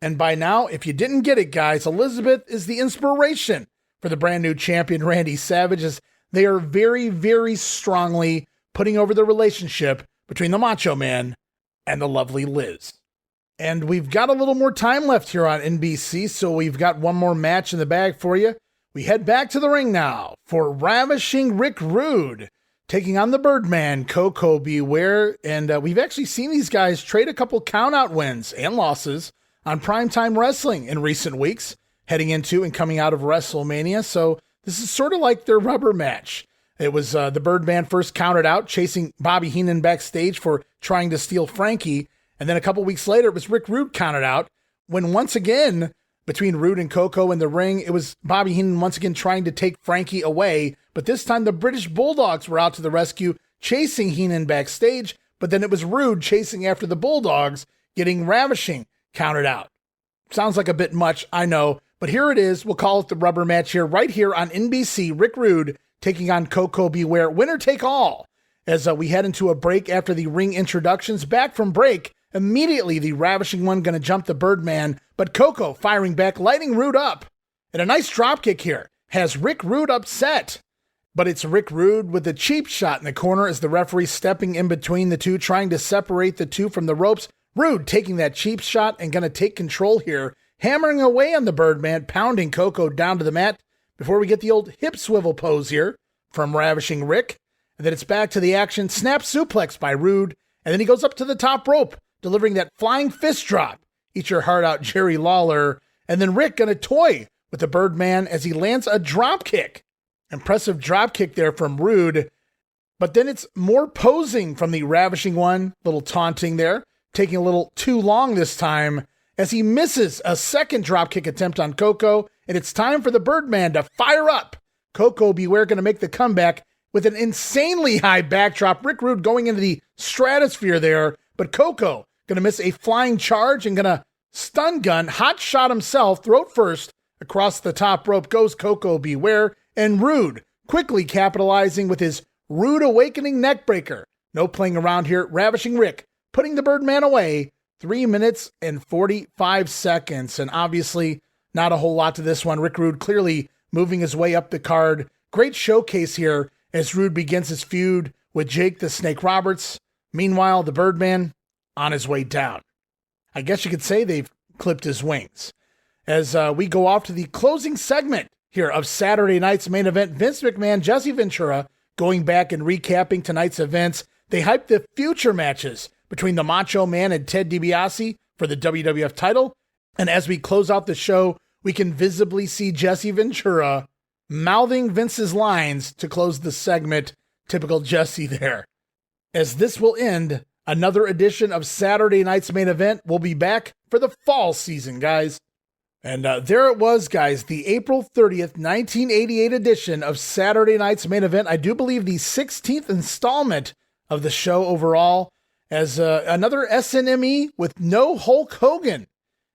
And by now, if you didn't get it, guys, Elizabeth is the inspiration for the brand new champion, Randy Savage, as they are very, very strongly putting over the relationship between the Macho Man and the lovely Liz. And we've got a little more time left here on NBC, so we've got one more match in the bag for you. We head back to the ring now for Ravishing Rick Rude taking on the Birdman, Koko Ware. And we've actually seen these guys trade a couple count-out wins and losses on Primetime Wrestling in recent weeks, heading into and coming out of WrestleMania. So this is sort of like their rubber match. It was the Birdman first counted out, chasing Bobby Heenan backstage for trying to steal Frankie. And then a couple weeks later, it was Rick Rude counted out when once again, between Rude and Koko in the ring, it was Bobby Heenan once again trying to take Frankie away. But this time the British Bulldogs were out to the rescue, chasing Heenan backstage. But then it was Rude chasing after the Bulldogs, getting Ravishing counted out. Sounds like a bit much, I know. But here it is. We'll call it the rubber match here, right here on NBC. Rick Rude taking on Koko Ware. Winner take all. As we head into a break after the ring introductions. Back from break, immediately the Ravishing one going to jump the Birdman, but Koko firing back, lighting Rude up. And a nice dropkick here has Rick Rude upset. But it's Rick Rude with a cheap shot in the corner as the referee stepping in between the two, trying to separate the two from the ropes. Rude taking that cheap shot and going to take control here, hammering away on the Birdman, pounding Koko down to the mat before we get the old hip swivel pose here from Ravishing Rick. And then it's back to the action, snap suplex by Rude, and then he goes up to the top rope, delivering that flying fist drop. Eat your heart out, Jerry Lawler. And then Rick gonna toy with the Birdman as he lands a drop kick. Impressive drop kick there from Rude. But then it's more posing from the Ravishing one, little taunting there, taking a little too long this time as he misses a second drop kick attempt on Koko. And it's time for the Birdman to fire up. Koko Ware gonna make the comeback with an insanely high backdrop. Rick Rude going into the stratosphere there, but Koko gonna miss a flying charge and gonna stun gun, hot shot himself, throat first, across the top rope goes Koko Ware, and Rude quickly capitalizing with his Rude Awakening neckbreaker. No playing around here, Ravishing Rick putting the Birdman away, 3 minutes and 45 seconds, and obviously not a whole lot to this one. Rick Rude clearly moving his way up the card. Great showcase here as Rude begins his feud with Jake the Snake Roberts. Meanwhile, the Birdman on his way down. I guess you could say they've clipped his wings. As we go off to the closing segment here of Saturday night's main event, Vince McMahon, Jesse Ventura going back and recapping tonight's events. They hyped the future matches between the Macho Man and Ted DiBiase for the WWF title. And as we close out the show, we can visibly see Jesse Ventura mouthing Vince's lines to close the segment. Typical Jesse there. As this will end another edition of Saturday night's main event. We'll be back for the fall season, guys. And there it was, guys, the April 30th, 1988 edition of Saturday night's main event. I do believe the 16th installment of the show overall, as another SNME with no Hulk Hogan.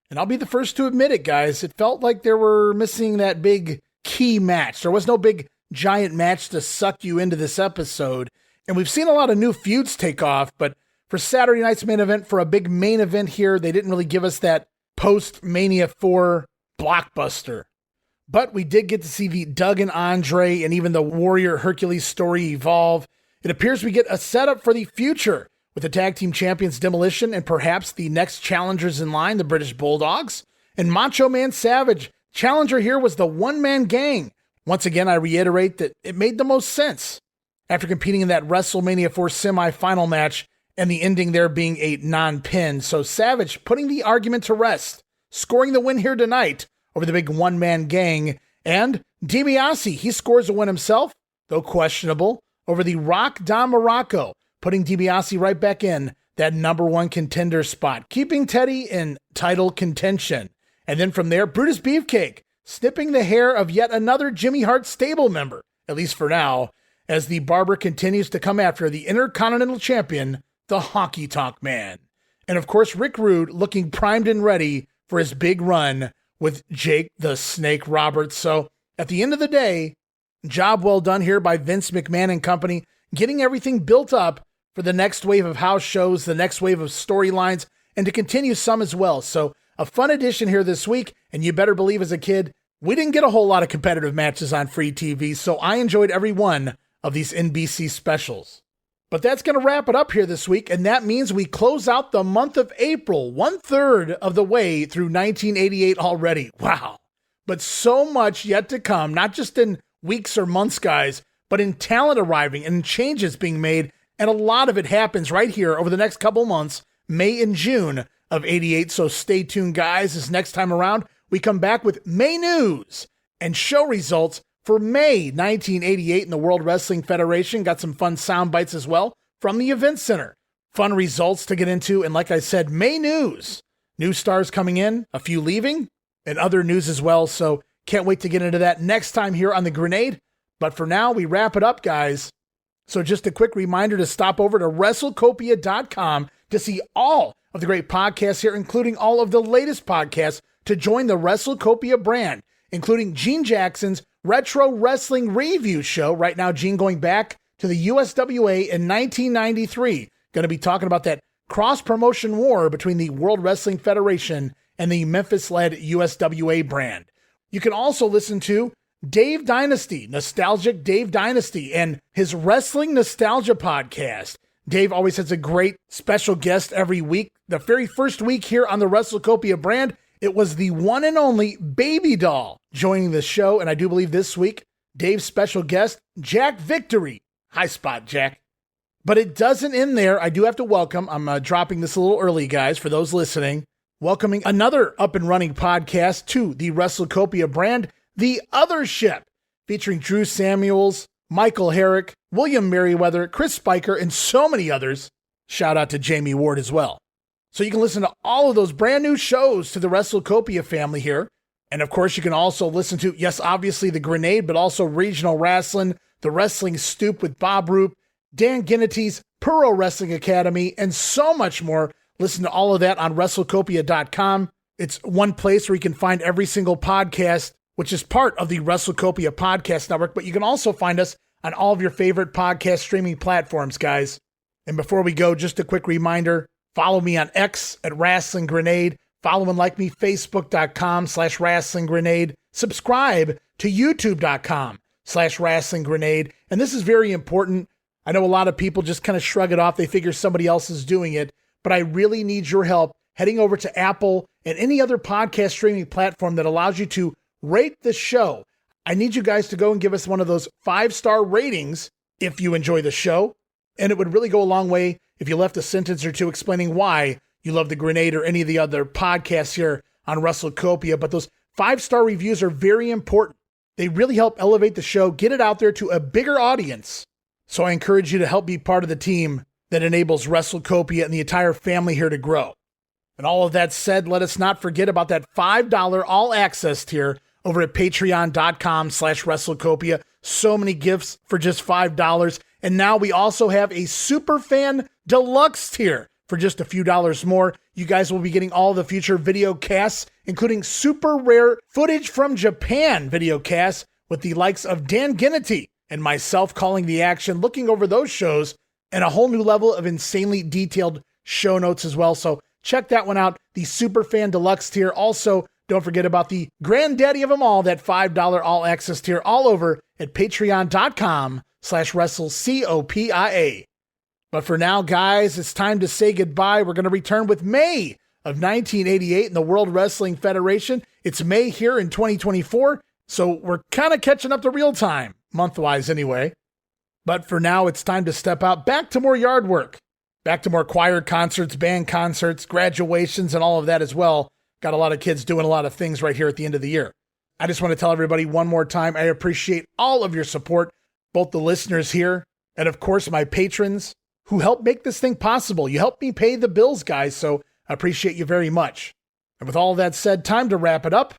And I'll be the first to admit it, guys. It felt like they were missing that big key match. There was no big giant match to suck you into this episode. And we've seen a lot of new feuds take off, but for Saturday night's main event, for a big main event here, they didn't really give us that post-Mania 4 blockbuster. But we did get to see the Duggan Andre and even the Warrior Hercules story evolve. It appears we get a setup for the future with the tag team champions Demolition and perhaps the next challengers in line, the British Bulldogs. And Macho Man Savage, challenger here was the one-man gang. Once again, I reiterate that it made the most sense after competing in that WrestleMania 4 semi-final match and the ending there being a non-pin. So Savage putting the argument to rest, scoring the win here tonight over the big one-man gang. And Dibiase, he scores a win himself, though questionable, over the Rock Don Muraco, putting Dibiase right back in that number one contender spot, keeping Teddy in title contention. And then from there, Brutus Beefcake, snipping the hair of yet another Jimmy Hart stable member, at least for now, as the Barber continues to come after the Intercontinental Champion, the Honky Tonk Man. And of course, Rick Rude looking primed and ready for his big run with Jake the Snake Roberts. So at the end of the day, job well done here by Vince McMahon and company, getting everything built up for the next wave of house shows, the next wave of storylines, and to continue some as well. So a fun edition here this week, and you better believe as a kid, we didn't get a whole lot of competitive matches on free TV, so I enjoyed every one of these NBC specials. But that's going to wrap it up here this week, and that means we close out the month of April, 1/3 of the way through 1988 already. Wow. But so much yet to come, not just in weeks or months, guys, but in talent arriving and changes being made, and a lot of it happens right here over the next couple months, May and June of 88. So stay tuned, guys, as next time around, we come back with May news and show results for May 1988 in the World Wrestling Federation. Got some fun sound bites as well from the Event Center. Fun results to get into, and like I said, May news. New stars coming in, a few leaving, and other news as well. So can't wait to get into that next time here on The Grenade. But for now, we wrap it up, guys. So just a quick reminder to stop over to WrestleCopia.com to see all of the great podcasts here, including all of the latest podcasts, to join the WrestleCopia brand, including Gene Jackson's Retro Wrestling Review Show. Right now, Gene going back to the USWA in 1993. Going to be talking about that cross-promotion war between the World Wrestling Federation and the Memphis-led USWA brand. You can also listen to Dave Dynasty, Nostalgic Dave Dynasty, and his Wrestling Nostalgia podcast. Dave always has a great special guest every week. The very first week here on the WrestleCopia brand, it was the one and only Baby Doll joining the show, and I do believe this week, Dave's special guest, Jack Victory. High spot, Jack. But it doesn't end there. I do have to welcome, I'm dropping this a little early, guys, for those listening, welcoming another up-and-running podcast to the WrestleCopia brand, The Other Ship, featuring Drew Samuels, Michael Herrick, William Merriweather, Chris Spiker, and so many others. Shout out to Jamie Ward as well. So you can listen to all of those brand new shows to the WrestleCopia family here. And of course, you can also listen to, yes, obviously The Grenade, but also Regional Wrestling, The Wrestling Stoop with Bob Roop, Dan Ginnity's Pro Wrestling Academy, and so much more. Listen to all of that on WrestleCopia.com. It's one place where you can find every single podcast, which is part of the WrestleCopia Podcast Network, but you can also find us on all of your favorite podcast streaming platforms, guys. And before we go, just a quick reminder, follow me on X at Wrestling Grenade. Follow and like me, Facebook.com/Wrestling Grenade. Subscribe to YouTube.com/Wrestling Grenade. And this is very important. I know a lot of people just kind of shrug it off. They figure somebody else is doing it, but I really need your help heading over to Apple and any other podcast streaming platform that allows you to rate the show. I need you guys to go and give us one of those 5-star ratings if you enjoy the show. And it would really go a long way if you left a sentence or two explaining why you love The Grenade or any of the other podcasts here on WrestleCopia. But those 5-star reviews are very important. They really help elevate the show, get it out there to a bigger audience. So I encourage you to help be part of the team that enables WrestleCopia and the entire family here to grow. And all of that said, let us not forget about that $5 all-access tier over at patreon.com/WrestleCopia. So many gifts for just $5. And now we also have a Superfan Deluxe tier for just a few dollars more. You guys will be getting all the future video casts, including super rare footage from Japan video casts with the likes of Dan Ginnity and myself calling the action, looking over those shows, and a whole new level of insanely detailed show notes as well. So check that one out, the Superfan Deluxe tier. Also, don't forget about the granddaddy of them all, that $5 all-access tier, all over at patreon.com/WrestleCopia. But for now, guys, it's time to say goodbye. We're going to return with May of 1988 in the World Wrestling Federation. It's May here in 2024, so we're kind of catching up to real time, month-wise anyway. But for now, it's time to step out, back to more yard work, back to more choir concerts, band concerts, graduations, and all of that as well. Got a lot of kids doing a lot of things right here at the end of the year. I just want to tell everybody one more time, I appreciate all of your support, both the listeners here and, of course, my patrons who help make this thing possible. You help me pay the bills, guys, so I appreciate you very much. And with all that said, time to wrap it up.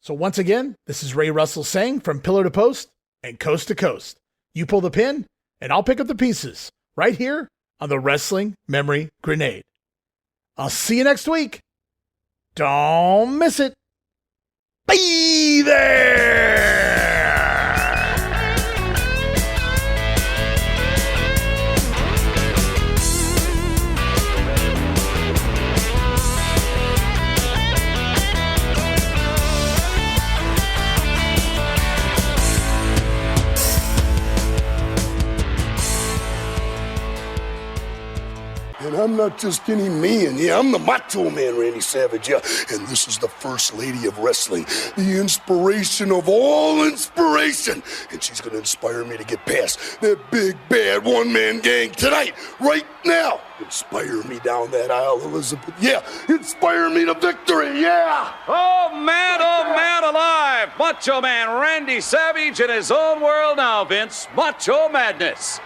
So once again, this is Ray Russell saying from pillar to post and coast to coast, you pull the pin and I'll pick up the pieces right here on the Wrestling Memory Grenade. I'll see you next week. Don't miss it. Be there! I'm not just any man. Yeah, I'm the Macho Man, Randy Savage. Yeah, and this is the First Lady of Wrestling, the inspiration of all inspiration. And she's going to inspire me to get past that big, bad one-man gang tonight, right now. Inspire me down that aisle, Elizabeth. Yeah, inspire me to victory. Yeah. Oh, man alive. Macho Man Randy Savage in his own world now, Vince. Macho Madness.